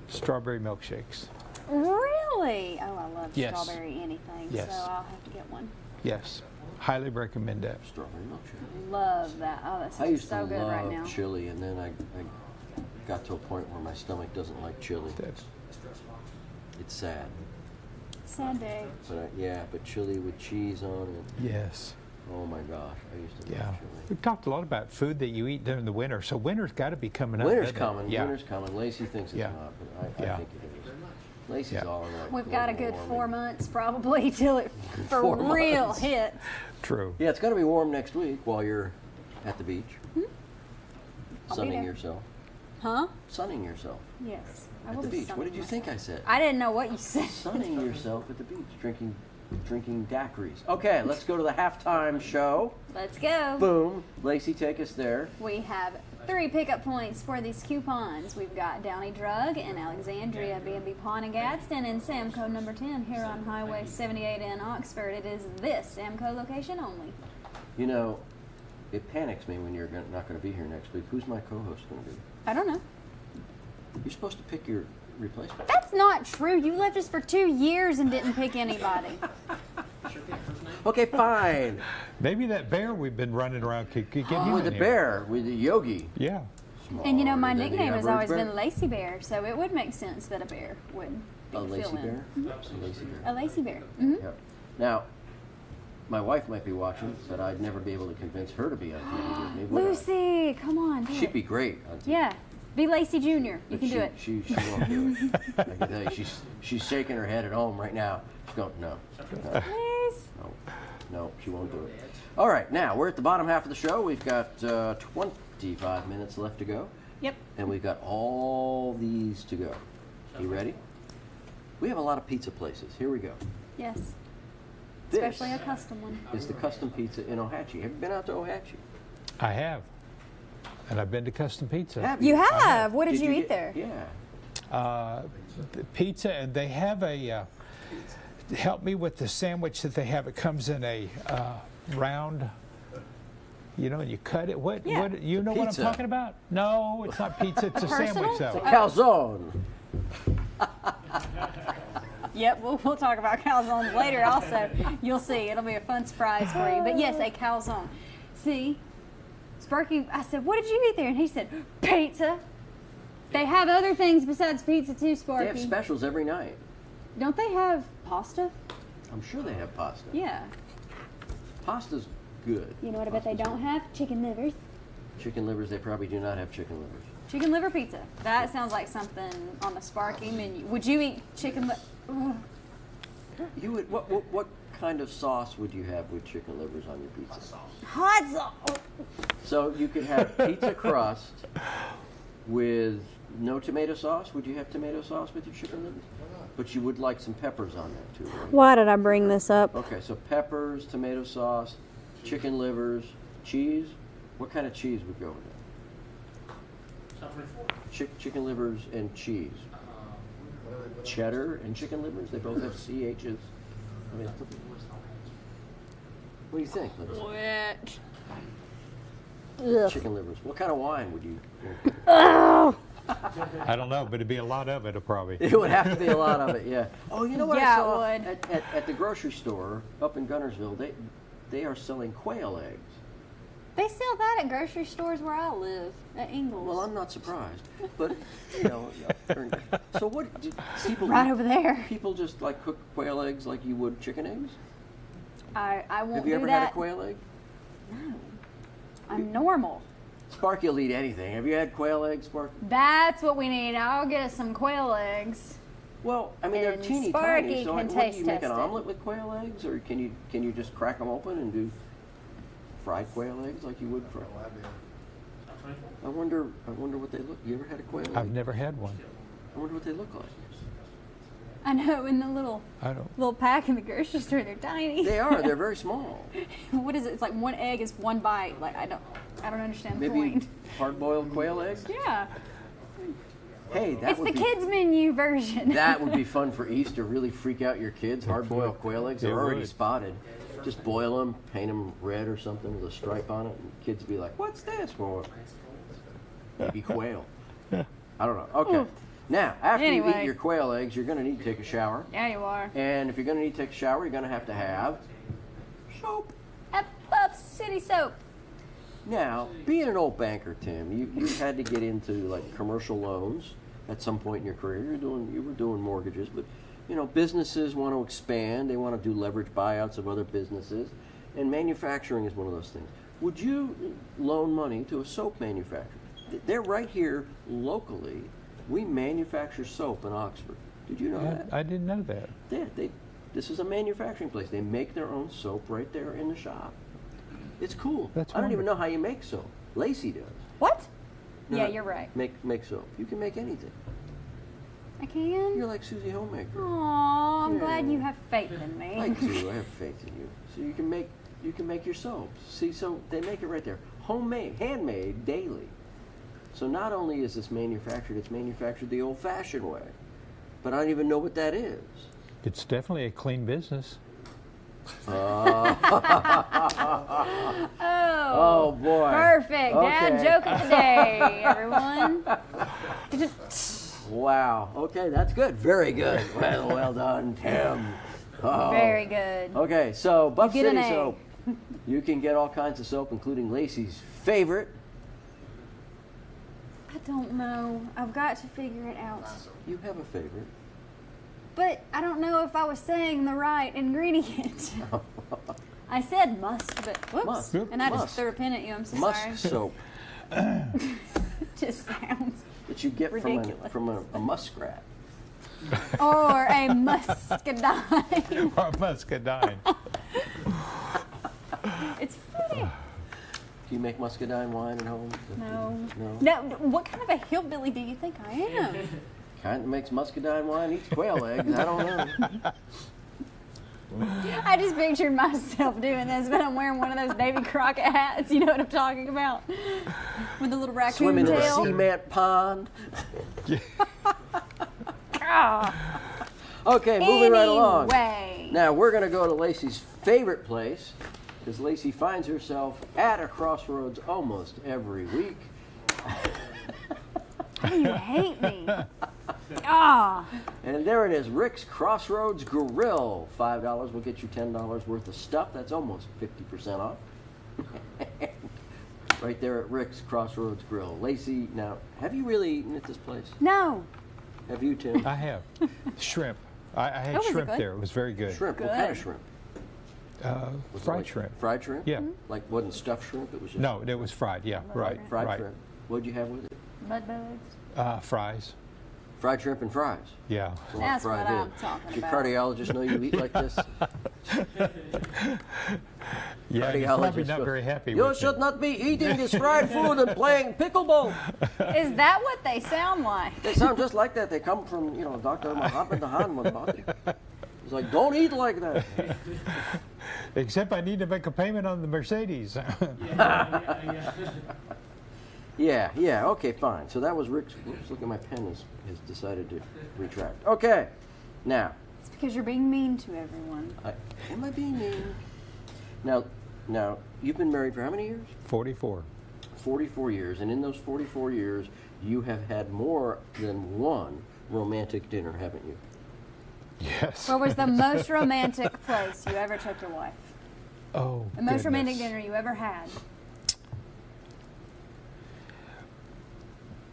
strawberry milkshakes. Really? Oh, I love Yes. strawberry anything, Yes. so I'll have to get one. Yes. Highly recommend that. Strawberry milkshake. Love that. Oh, that I sounds used so to good love right now. chili, and then I got to a point where my stomach doesn't like chili. That's, It's sad. Sad day. But but chili with cheese on it. yes. Oh my gosh, I used to Yeah. love chili. We've talked a lot about food that you eat during the winter. So winter's got to be coming up. Winter's doesn't it? coming. Yeah. Winter's coming. Lacey thinks it's Yeah. not, but I Yeah. think it is. Lacey's Yeah. all in like We've got a global good warming. 4 months probably till it for 4 real months. hits. True. Yeah, it's going to be warm next week while you're at the beach. Hmm? I'll be Sunning there. yourself. Huh? Sunning yourself Yes. I at will the be beach. What sunning did you myself. think I said? I didn't know what you said. Sunning yourself at the beach, drinking daiquiris. Okay, let's go to the halftime show. Let's go. Boom. Lacey, take us there. We have 3 pickup points for these coupons. We've got Downey Drug in Alexandria, B&B Pawn in Gadsden, and Samco number 10 here on Highway 78 in Oxford. It is this Samco location only. You know, it panics me when you're not going to be here next week. Who's my co-host going to be? I don't know. You're supposed to pick your replacement. That's not true. You left us for 2 years and didn't pick anybody. Okay, fine. Maybe that bear we've been running around could get him With the in here. bear, with the Yogi. Yeah. And you know, my Smarter than the nickname has average always bear. been Lacy Bear, so it would make sense that a bear would be A lacy fill-in. bear? A lacy bear. A Lacy Bear. Mm-hmm. Yeah. Now, my wife might be watching, but I'd never be able to convince her to be on TV with me, would I? Lucy, come on. Do She'd it. be great on TV. Yeah. Be Lacey Jr. You But can do it. She won't do it. I can tell you, she's shaking her head at home right now. She's going, no, Please. no, she won't do it. All right, now we're at the bottom half of the show. We've got 55 minutes left to go. Yep. And we've got all these to go. You ready? We have a lot of pizza places. Here we go. Yes. This Especially a custom one. is the Custom Pizza in Ohatchee. Have you been out to Ohatchee? I have. And I've been to Custom Pizza. Have You have. What did you eat get- there? Yeah. The pizza, and they have a, help me with the sandwich that they have. It comes in a round, and you cut it. What, Yeah. what you know what I'm Pizza. talking about? No, it's not pizza. It's a Personal? sandwich, though. Calzone. Yep, we'll talk about calzones later also. You'll see. It'll be a fun surprise for you. But yes, a calzone. See, Sparky, I said, what did you eat there? And he said, pizza. They have other things besides pizza too, They Sparky. have specials every night. Don't they have pasta? I'm sure they have pasta. Yeah. Pasta's good. You know what I bet they Pasta's don't have? Chicken livers. good. Chicken livers, they probably do not have chicken livers. Chicken liver pizza. That sounds like something on the Sparky menu. Would you eat chicken liver? You would what kind of sauce would you have with chicken livers on your pizza? Hot sauce. So you could have pizza crust with no tomato sauce. Would you have tomato sauce with your chicken livers? But you would like some peppers on that too, right? Why did I bring this up? Okay, so peppers, tomato sauce, chicken livers, cheese. What kind of cheese would go with it? 724. Chicken livers and cheese. Cheddar and chicken livers. They both have CHs. I mean, what do you think? Liz? Wet. Chicken livers. What kind of wine would you? I don't know, but it'd be a lot of it, probably. It would have to be a lot of it, yeah. Oh, you know what Yeah, I saw it would. at the grocery store up in Gunnersville? They are selling quail eggs. They sell that at grocery stores where I live, at Ingles. Well, I'm not surprised, but so what? Do people right over there. people just like cook quail eggs like you would chicken eggs? I won't Have you do ever that. had a quail egg? I'm normal. Sparky will eat anything. Have you had quail eggs, Sparky? That's what we need. I'll get us some quail eggs. Well, I mean they're And teeny Sparky tiny. So can what, taste do you make an test it. omelet with quail eggs, or can you just crack them open and do fried quail eggs like you would for? 724. I wonder what they look. You ever had a quail egg? I've never had one. I wonder what they look like. I know, in the little I don't. little pack in the grocery store, they're tiny. They are. They're very small. What is it? It's like one egg is one bite. Like I don't understand the Maybe point. hard-boiled quail eggs. Yeah, Hey, that it's would the be kids menu version. that would be fun for Easter. Really freak out your kids. Hard-boiled quail eggs. It They're already would. spotted. Just boil them, paint them red or something with a stripe on it, and kids be like, "What's this for?" Maybe quail. I don't know. Okay. Now, after you Anyway. eat your quail eggs, you're going to need to take a shower. Yeah, you are. And if you're going to need to take a shower, you're going to have soap. At Buff City Soap. Now, being an old banker, Tim, you had to get into like commercial loans at some point in your career. You were doing mortgages, but businesses want to expand. They want to do leverage buyouts of other businesses, and manufacturing is one of those things. Would you loan money to a soap manufacturer? They're right here locally. We manufacture soap in Oxford. Did you know that? I didn't know that. Yeah, this is a manufacturing place. They make their own soap right there in the shop. It's cool. That's I don't even wonderful. know how you make soap. Lacey does. What? No, Yeah, you're right. Make soap. You can make anything. I can. You're like Susie Homemaker. Aw, I'm glad Yeah. you have faith in me. I do. I have faith in you. So you can make your soaps. See, so they make it right there, homemade, handmade, daily. So not only is this manufactured, it's manufactured the old-fashioned way. But I don't even know what that is. It's definitely a clean business. Oh, boy. perfect. Dad Okay. joke of the day, everyone. Wow. Okay, that's good. Very good. Well done, Tim. Oh. Very good. Okay, so Buff You get City an A. soap. You can get all kinds of soap, including Lacey's favorite. I don't know. I've got to figure it out. You have a favorite. But I don't know if I was saying the right ingredient. I said must, but whoops. Musk. And I Musk. just threw a pin at you. I'm so Musk sorry. soap Just sounds. that you get Ridiculous. from a muskrat. Or a muscadine. Or muscadine. It's funny. Do you make muscadine wine at home? No. No. No. What kind of a hillbilly do you think I am? Kind of makes muscadine wine, eats quail eggs. I don't know. I just pictured myself doing this, but I'm wearing one of those Davy Crockett hats. You know what I'm talking about? With the little raccoon Swimming in a tail. cement pond. Ah. Okay, moving right along. Anyway. Now we're going to go to Lacey's favorite place because Lacey finds herself at a crossroads almost every week. How do you hate me? Ah. And there it is, Rick's Crossroads Grill. $5 will get you $10 worth of stuff. That's almost 50% off. Right there at Rick's Crossroads Grill. Lacey, now, have you really eaten at this place? No. Have you, Tim? I have shrimp. I had Oh, was it shrimp good? there. It was very good. Shrimp. What Good. kind of shrimp? Was it Fried like shrimp. Fried shrimp? Yeah. Like wasn't stuffed shrimp? It was just No, it was fried. Yeah, right. fried right. shrimp. What'd you have with it? Mud bugs. Fries. Fried shrimp and fries. Yeah. So That's fried what in. I'm talking Does your about. cardiologist know you eat like this? Yeah, he's probably not very happy You with should me. not be eating this fried food and playing pickleball. Is that what they sound like? They sound just like that. They come from, Dr. Muhammad Dahan. He's like, don't eat like that. Except I need to make a payment on the Mercedes. Yeah, okay, fine. So that was Rick's. Oops, look at my pen has decided to retract. Okay, now, It's because you're being mean to everyone. am I being mean? Now, you've been married for how many years? 44. 44 years, and in those 44 years, you have had more than one romantic dinner, haven't you? Yes. Where was the most romantic place you ever took your wife? Oh, The most romantic goodness. dinner you ever had?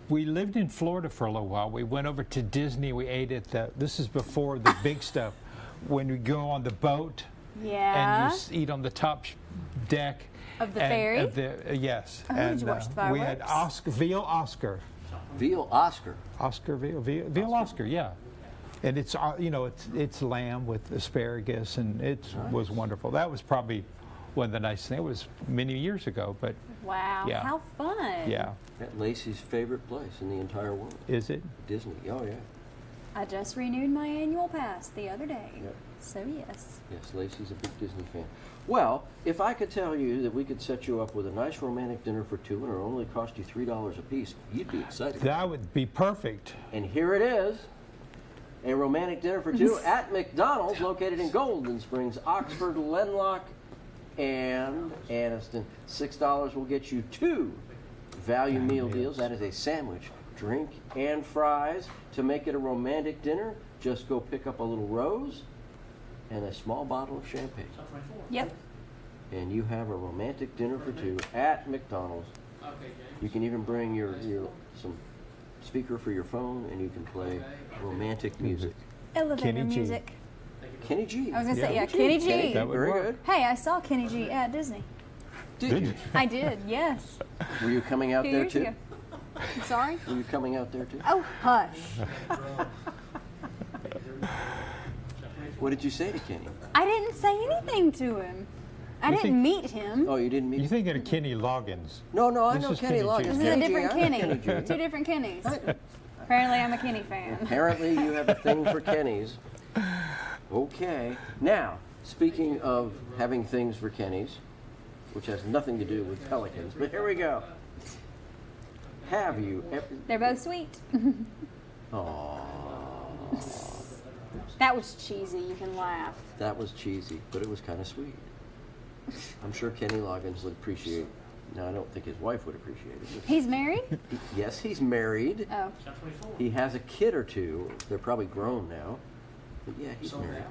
We lived in Florida for a little while. We went over to Disney. We ate at this is before the big stuff. When we go on the boat Yeah. and you eat on the top deck. Of the and- ferry? Of the, yes. Oh, did you watch the we had fireworks? Veal Oscar. Veal Oscar. Oscar Veal Oscar, yeah. And it's it's lamb with asparagus, and it was wonderful. That was probably one of the nice things. It was many years ago, but Wow. Yeah. How fun. yeah. At Lacey's favorite place in the entire world, Is it? Disney. Oh, yeah. I just renewed my annual pass the other day. Yep. So yes. Yes, Lacey's a big Disney fan. Well, if I could tell you that we could set you up with a nice romantic dinner for two and it only cost you $3 a piece, you'd be excited. That would be perfect. And here it is, a romantic dinner for two at McDonald's located in Golden Springs, Oxford, Lenlock, and Anniston. $6 will get you two value meal deals. That is a sandwich, drink, and fries. To make it a romantic dinner, just go pick up a little rose and a small bottle of champagne. Yep. And you have a romantic dinner for two at McDonald's. You can even bring your some speaker for your phone, and you can play romantic music. Elevator Kenny G. music. Kenny G. I was gonna say Yeah. yeah, Kenny G. That would Very work. good. Hey, I saw Kenny G at Disney. Did you? I did. Yes. Were you coming out Few there years too? ago. I'm sorry. Were you coming out there too? Oh, hush. What did you say to Kenny? I didn't say anything to him. I You didn't think- meet him. Oh, you didn't meet? You're thinking of Kenny Loggins. No, I This know is Kenny Kenny G. Loggins. This is a Kenny G, different I know Kenny. Kenny G. Two different Kennys. Apparently, I'm a Kenny fan. Apparently, you have a thing for Kennys. Okay. Now, speaking of having things for Kennys, which has nothing to do with pelicans, but here we go. Have you ever? They're both sweet. Aww, That was cheesy. You can laugh. that was cheesy, but it was kind of sweet. I'm sure Kenny Loggins would appreciate. Now, I don't think his wife would appreciate it. He's married? Yes, he's married. Oh. He has a kid or two. They're probably grown now. But yeah, he's married.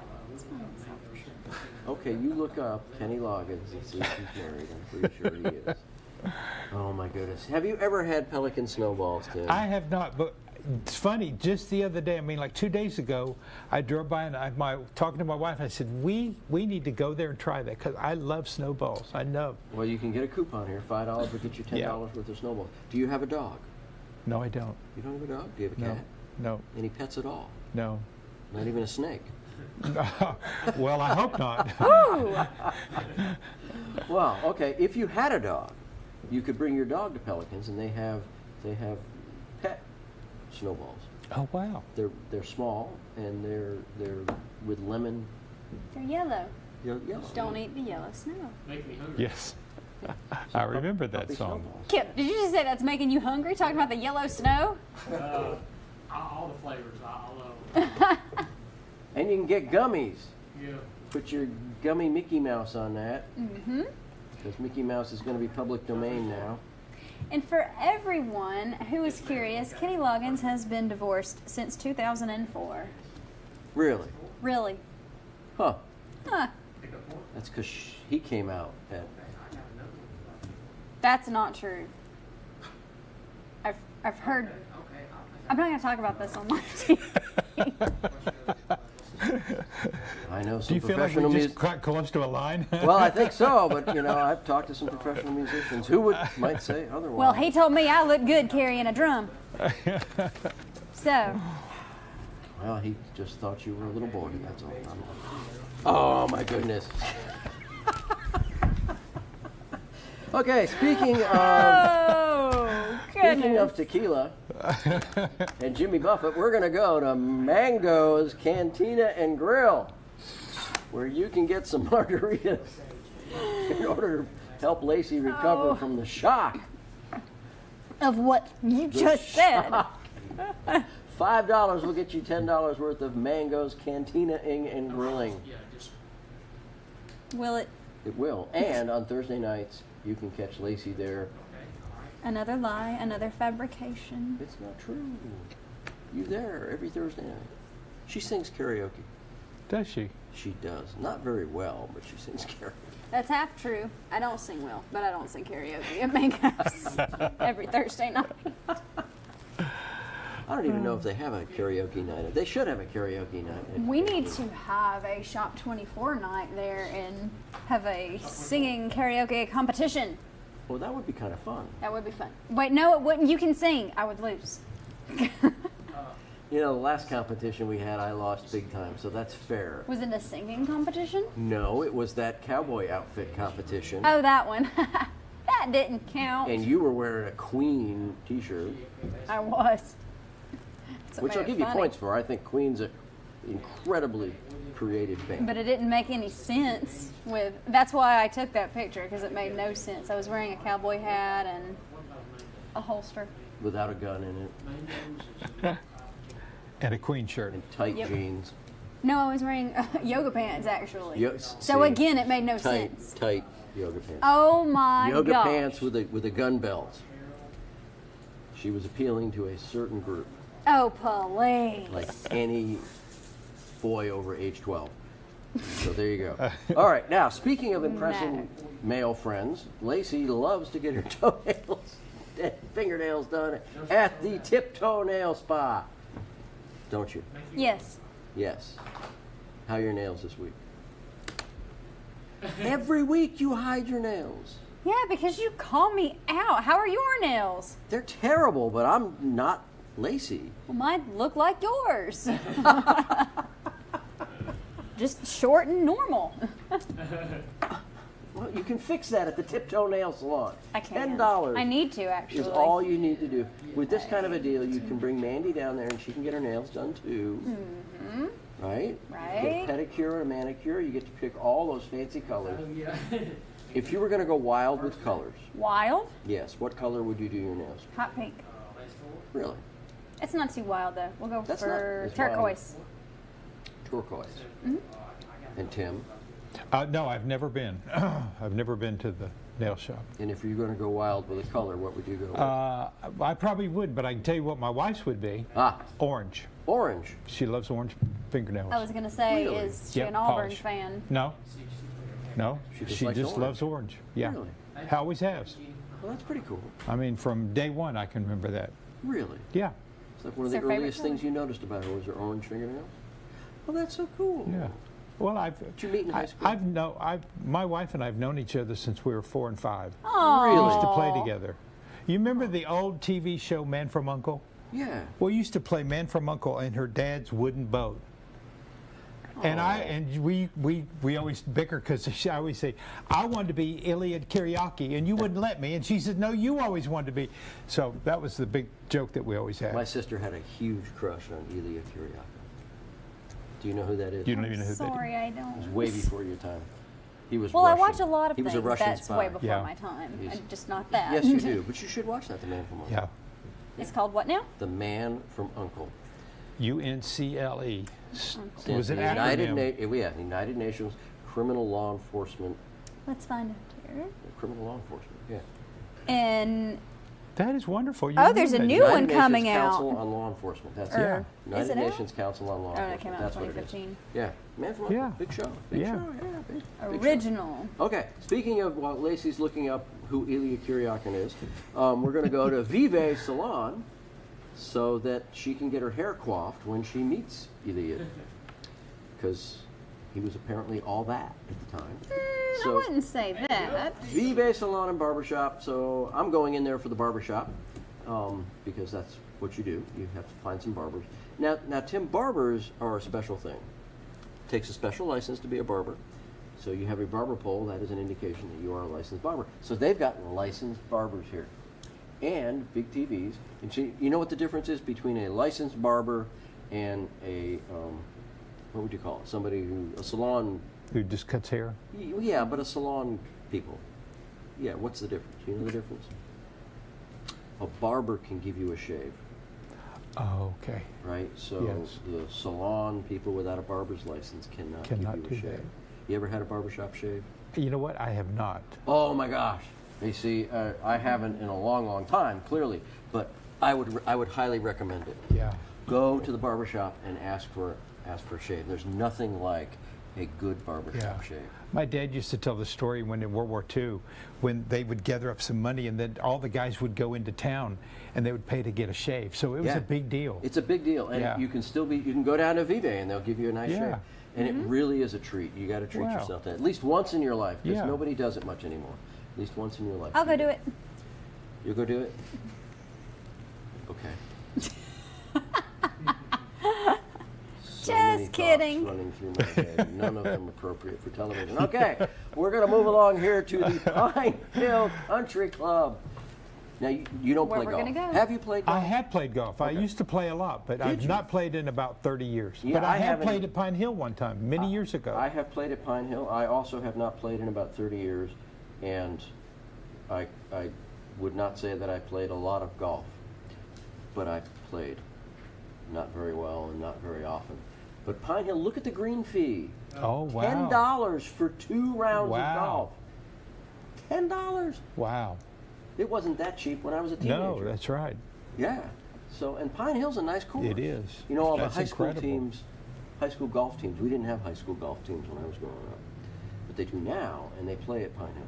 Okay, you look up Kenny Loggins and see if he's married. I'm pretty sure he is. Oh my goodness. Have you ever had pelican snowballs, Tim? I have not, but it's funny. Just the other day, I mean, like 2 days ago, I drove by and talking to my wife. I said, "We need to go there and try that because I love snowballs. I know." Well, you can get a coupon here. $5 will get you $10 Yeah. worth of snowballs. Do you have a dog? No, I don't. You don't have a dog? Do you have a No, cat? no, Any pets at all? no. Not even a snake? Well, I hope not. Ooh. Well, okay. If you had a dog, You could bring your dog to Pelicans, and they have pet snowballs. Oh, wow. They're small, and they're with lemon. They're yellow. Yellow. Don't eat the yellow snow. Make me hungry. Yes. I remember that Puppy song. snowballs. Kip, did you just say that's making you hungry? Talking about the yellow snow? All the flavors, all of them. And you can get gummies. Yeah. Put your gummy Mickey Mouse on that. Mm-hmm. Because Mickey Mouse is going to be public domain now. And for everyone who is curious, Kenny Loggins has been divorced since 2004. Really? Really? Huh. Huh. Pick up more. That's because he came out at. That's not true. I've heard. I'm not going to talk about this on live TV. I know Do some you feel like professional we just music. got close to a line? Well, I think so, but I've talked to some professional musicians who might say otherwise. Well, he told me I look good carrying a drum. So, Well, he just thought you were a little boy. That's all. Oh my goodness. Okay, speaking of tequila and Jimmy Buffett, we're going to go to Mango's Cantina and Grill, where you can get some margaritas in order to help Lacey recover from the shock. of what you just said. $5 will get you $10 worth of Mango's Cantina-ing and Grilling. Yeah, just Will it? It will. And on Thursday nights, you can catch Lacey there. Another lie, another fabrication. It's not true. You there every Thursday night. She sings karaoke. Does she? She does. Not very well, but she sings karaoke. That's half true. I don't sing well, but I don't sing karaoke at Mango's every Thursday night. I don't even know if they have a karaoke night. They should have a karaoke night. We need to have a Shop 24 night there and have a singing karaoke competition. Well, that would be kind of fun. That would be fun. Wait, no, it wouldn't. You can sing. I would lose. The last competition we had, I lost big time, so that's fair. Was it a singing competition? No, it was that cowboy outfit competition. Oh, that one. That didn't count. And you were wearing a Queen t-shirt, I was. That's what which made I'll it give you funny. points for. I think Queen's an incredibly creative band. But it didn't make any sense with. That's why I took that picture, because it made no sense. I was wearing a cowboy hat and a holster. Without a gun in it, And a Queen shirt. and tight Yep. jeans. No, I was wearing yoga pants actually. Yes, So see, again, it made no tight, sense. tight yoga pants. Oh my Yoga gosh. pants with a gun belt. She was appealing to a certain group, Oh, please. like any boy over age 12. So there you go. All right, now speaking of impressing No. male friends, Lacey loves to get her toenails and fingernails done at the Tiptoe Nail Spa. Don't you? Yes. Yes. How are your nails this week? Every week you hide your nails. Yeah, because you call me out. How are your nails? They're terrible, but I'm not Lacey. Well, mine look like yours. Just short and normal. Well, you can fix that at the Tiptoe Nail Salon. I can. $10 I need to, actually. is all you need to do. With this kind of a deal, you can bring Mandy down there and she can get her nails done too. Mm-hmm. Right? Right. You get a pedicure and a manicure. You get to pick all those fancy colors. oh yeah. If you were going to go wild with colors, Wild? yes, what color would you do your nails? Hot pink. Really? It's not too wild, though. We'll go That's for not as wild. turquoise. Turquoise. And Tim? No, I've never been. I've never been to the nail shop. And if you're going to go wild with a color, what would you go with? I probably would, but I can tell you what my wife's would be. Orange. Orange. She loves orange fingernails. I was going to say, Really? is she Yep, an Auburn polish. fan? No. No. She just She likes just orange. loves orange. Yeah. Really? Always has. Well, that's pretty cool. I mean, from day one, I can remember that. Really? Yeah. It's like one of It's the her favorite earliest things you noticed about her was her orange fingernails. Well, that's so cool. Yeah. Well, Did you meet in high school? my wife and I've known each other since we were 4 and 5. Oh. We used to play together. You remember the old TV show Man from Uncle? Yeah. Well, we used to play Man from Uncle in her dad's wooden boat. And we always bicker because I always say I wanted to be Iliad Kyriaki and you wouldn't let me, and she said no, you always wanted to be. So that was the big joke that we always had. My sister had a huge crush on Ilya Kyriakos. Do you know who that is? You don't even know who Sorry, I It was don't. way before your time. He was Well, Russian. I watch a lot of He was things. a Russian That's spy. way before Yeah. my time. He's- Just not that. Yes, you do. But you should watch that, The Man from Uncle. Yeah. It's called what now? The Man from Uncle. UNCLE. Stands Was for an the acronym. United Nations Criminal Law Enforcement. Let's find out here. Criminal Law Enforcement. Yeah. And That is wonderful. You Oh, know there's a that. new United one Nations coming Council out. on Law Enforcement. That's Or- it. United is it out? Nations Council on Law Oh, Enforcement. that came out in That's what it is. 2015. Yeah. Man from Uncle. Yeah. Big show. Big Yeah. show. Yeah. Big show. Original. Okay, speaking of while Lacey's looking up who Ilya Kuryakin is, we're going to go to Vive Salon so that she can get her hair coiffed when she meets Ilya. Because he was apparently all that at the time. I wouldn't say that. Vive Salon and Barbershop, so I'm going in there for the barbershop because that's what you do. You have to find some barbers. Now, Tim, barbers are a special thing. Takes a special license to be a barber. So you have a barber pole, that is an indication that you are a licensed barber. So they've got licensed barbers here. And big TVs. And so you know what the difference is between a licensed barber and a, what would you call it? Somebody who, a salon, Who just cuts hair? yeah, but a salon people. Yeah, what's the difference? You know the difference? A barber can give you a shave, Oh, okay. right? So Yes. the salon people without a barber's license cannot Cannot give you a do shave. that. You ever had a barbershop shave? You know what? I have not. Oh my gosh! You see, I haven't in a long, long time, clearly, but I would highly recommend it. Yeah. Go to the barbershop and ask for a shave. There's nothing like a good barbershop Yeah. shave. My dad used to tell the story when in World War II, when they would gather up some money and then all the guys would go into town and they would pay to get a shave. So it was Yeah. a big deal. It's a big deal, and Yeah. you can go down to Vive and they'll give you a nice Yeah. shave. And it really is a treat. You got to treat Wow. yourself to that at least once in your life, because Yeah. nobody does it much anymore. At least once in your life. I'll go do it. You'll go do it? Okay. So many Just kidding. thoughts running through my head, none of them appropriate for television. Okay, we're going to move along here to the Pine Hill Country Club. Now, you don't Where play we're golf. gonna go. Have you played golf? I have played golf. I Okay. used to play a lot, but I've you? not played in about 30 years. Yeah, but I I have haven't- played at Pine Hill one time, many years ago. I have played at Pine Hill. I also have not played in about 30 years, and I would not say that I played a lot of golf, but I played not very well and not very often. But Pine Hill, look at the green fee. Oh, wow. $10 for 2 rounds Wow. of golf. $10. Wow. It wasn't that cheap when I was a teenager. No, that's right. Yeah. So, and Pine Hill's a nice course. It is. You know, all That's the high school incredible. teams, high school golf teams. We didn't have high school golf teams when I was growing up, but they do now, and they play at Pine Hill.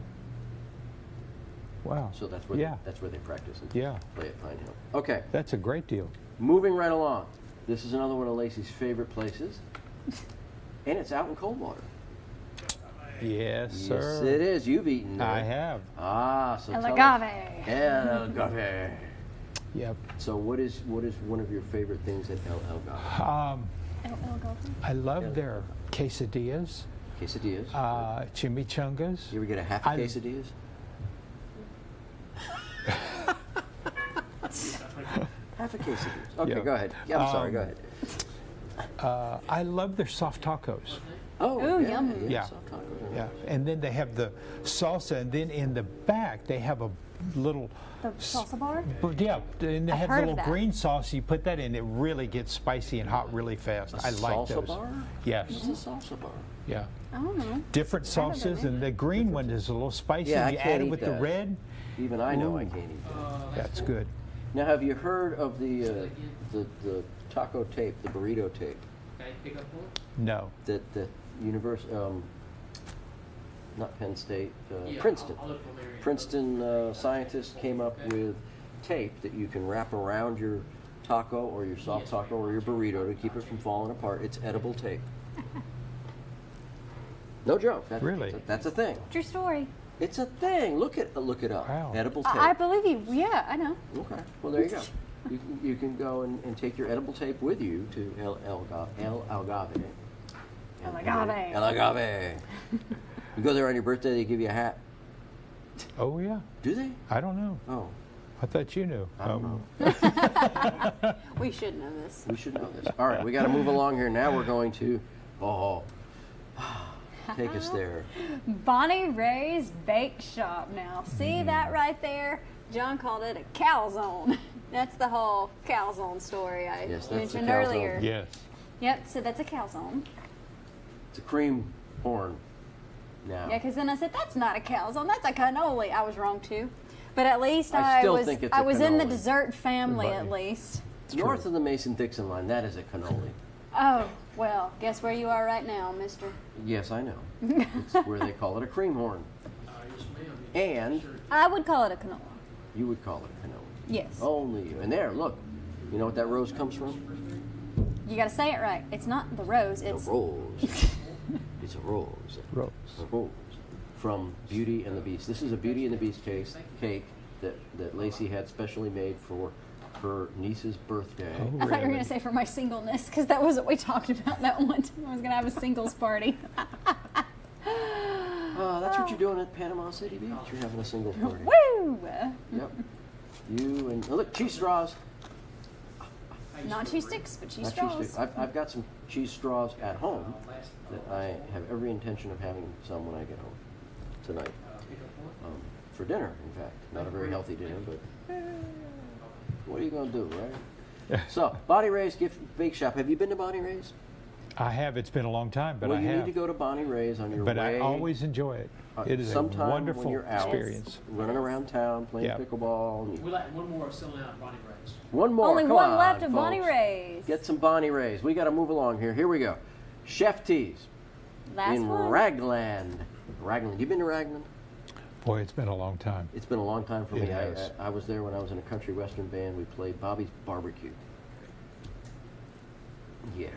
Wow. So that's where Yeah. that's where they practice and Yeah. play at Pine Hill. Okay, That's a great deal. moving right along. This is another one of Lacey's favorite places, and it's out in Coldwater. Yes, sir. Yes, it is. You've eaten there. I have. Ah, so El tell us- Agave. El Agave. Yep. So what is one of your favorite things at El Agave? El Agave. I love their quesadillas, Quesadillas. chimichangas. You ever get a half a I- quesadillas? Half a quesadillas. Okay, Yeah. go ahead. Yeah, I'm sorry. Go ahead. I love their soft tacos. Oh, Ooh, yeah, yummy. Yeah. Yeah. Soft tacos are Yeah, nice. and then they have the salsa, and then in the back they have a little. The salsa bar? But yeah, and they I've have heard the of little that. green sauce. You put that in, it really gets spicy and hot really fast. I like salsa those. bar? Yes. What's a salsa bar? Yeah. I don't know. Different Heard of it, sauces, maybe. and the green one is a little spicy. Yeah, I you can't add it eat with that. the red. Even I know I Ooh. can't eat that. That's good. Now, have you heard of the taco tape, the burrito tape Okay, pick up one. No. that not Penn State, Yeah, Princeton. I'll look from there. Princeton scientists came up with tape that you can wrap around your taco or your soft taco or your burrito to keep it from falling apart. It's edible tape. No joke. Really? That's a thing. True story. It's a thing. Look it up. Wow. Edible tape. I believe you. Yeah, I know. Okay. Well, there you go. You can go and take your edible tape with you to El Agave El agave. El agave. You go there on your birthday, they give you a hat. Oh, yeah. Do they? I don't know. Oh, I thought you knew. I don't know. We should know this. We should know this. All right, we got to move along here. Now we're going to, take us there. Bonnie Ray's Bake Shop now. See that right there? John called it a calzone. That's the whole calzone story I Yes, that's the mentioned calzone. earlier. Yes. Yep, so that's a calzone. It's a cream horn. Now. Yeah, because then I said, that's not a calzone, that's a cannoli. I was wrong too. But at least I I still was think it's I a was in the cannoli. dessert family at Everybody. least. North of the Mason-Dixon line, that is a cannoli. Oh, well, guess where you are right now, mister? Yes, I know. It's where they call it a cream horn. Yes, ma'am. And Sure. I would call it a canola. you would call it a cannoli. Yes. Only you. And there, look. You know what that rose comes from? You got to say it right. It's not the rose, A it's rose. It's a rose. Rose. A rose. From Beauty and the Beast. This is a Beauty and the Beast cake that Lacey had specially made for her niece's birthday. Oh, I thought you were really? going to say for my singleness, because that was what we talked about that one time. I was going to have a singles party. That's what you're doing at Panama City Beach. You're having a singles party. Woo! Yep. You and oh, look, cheese straws. Not cheese sticks, but cheese Not straws. cheese sticks. I've got some cheese straws at home that I have every intention of having some when I get home tonight. For dinner, in fact. Not a very healthy dinner, but what are you going to do, right? So, Bonnie Ray's Gift Bake Shop. Have you been to Bonnie Ray's? I have. It's been a long time, but Well, I you have. need to go to Bonnie Ray's on your But way. I always enjoy it. It is a sometime wonderful when you're out, experience. running around town, playing Yeah. pickleball. And We like one more selling out at Bonnie Ray's. one more. Only come one on, left of Bonnie folks. Ray's. Get some Bonnie Ray's. We got to move along here. Here we go. Chef T's Last in one. Ragland. Ragland. You been to Ragland? Boy, it's been a long time. It's been a long time for It me. has. I was there when I was in a country western band. We played Bobby's Barbecue. Yeah.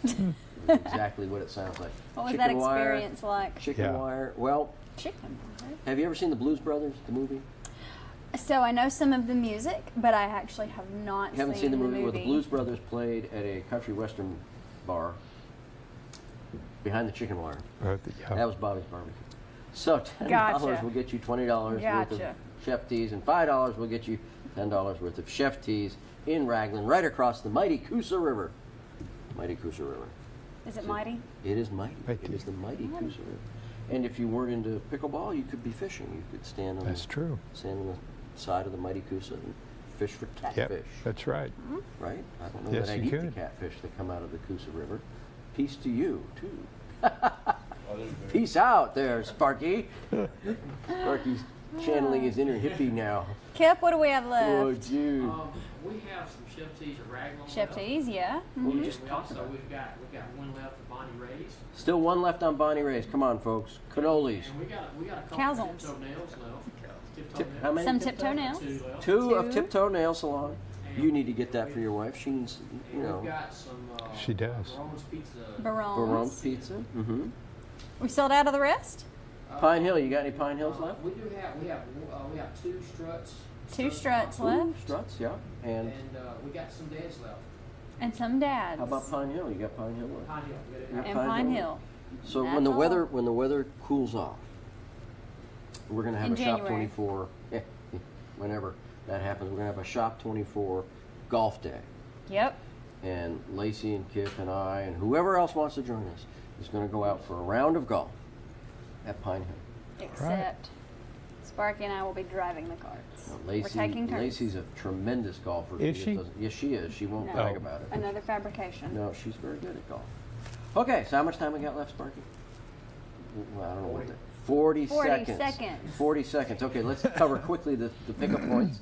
That's exactly what it sounds like. What was Chicken that wire, experience like? Chicken Yeah. wire. Well, Chicken. have you ever seen the Blues Brothers, the movie? So I know some of the music, but I actually have not You haven't seen seen the movie where the Blues Brothers played at a country western bar behind the chicken wire. That was Bobby's Barbecue. So $10 Gotcha. will get you $20 worth Gotcha. of Chef T's, and $5 will get you $10 worth of Chef T's in Ragland, right across the mighty Coosa River. Mighty Coosa River. Is it mighty? It is mighty. Right It is the mighty Coosa River. And if you weren't into pickleball, you could be fishing. You could stand on That's true. stand on the side of the mighty Coosa and fish for Yep, catfish. that's right. Right? I don't know Yes, that I'd you eat the could. catfish that come out of the Coosa River. Peace to you, too. Peace out there, Sparky. Sparky's channeling his inner hippie now. Kip, what do we have Oh, left? dude. We have some Chef T's at Ragland. Chef T's, yeah. Well, we We just talked also about it. we've got one left at Bonnie Ray's, Still one left on Bonnie Ray's. Come on, folks. Cannolis. and we got a couple Calzones. tiptoe nails left. How many? Some tiptoe? tiptoe nails. Two left. Two of Two. Tiptoe Nail Salon. You need to get that for your wife. She needs, you And know, we've got some. She does. Baron's Pizza. Baron's Baron's. Pizza. Mm-hmm. We sold out of the rest? Pine Hill. You got any Pine Hills left? We do have. We have two struts. Two struts Ooh, left. Struts, yeah. And And we got some dads left. And some dads. how about Pine Hill? You got Pine Hill left? Pine Hill. We got it. Yeah. And Pine Pine Hill? Hill. So That's when the all. weather cools off, we're gonna have In a Shop January. 24. Whenever that happens, we're gonna have a Shop 24 golf day, Yep. and Lacey and Kip and I and whoever else wants to join us is gonna go out for a round of golf at Pine Hill. Except Sparky and I will be driving the carts. Now, We're taking turns. Lacey's a tremendous golfer. Is just she? doesn't- Yes, she is. She won't No. brag about it. Another fabrication. No, she's very good at golf. Okay, so how much time we got left, Sparky? Well, I don't know what the 40 seconds. 40 seconds. Okay, let's cover quickly the pickup points.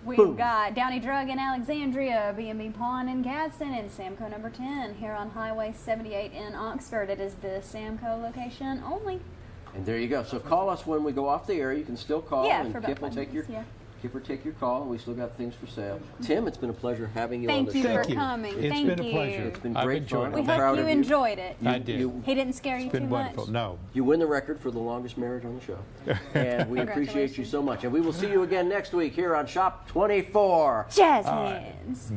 We've Boom. got Downey Drug in Alexandria, B&B Pawn in Gadsden, and Samco number 10 here on Highway 78 in Oxford. It is the Samco location only. And there you go. So call us when we go off the air. You can still call, Yeah, and for about Kip will 5 take your minutes, Kip will take your call. And we still got things for sale. Tim, it's been a pleasure having you on Thank the you show. for Thank you. coming. It's Thank been a you. pleasure. It's been I've great enjoyed fun. it. We I'm hope proud you of enjoyed it. I did. He didn't scare you It's too been much. wonderful. No. You win the record for the longest marriage on the show. And we appreciate you so much. And we will see you again next week here on Shop 24. Jazz hands.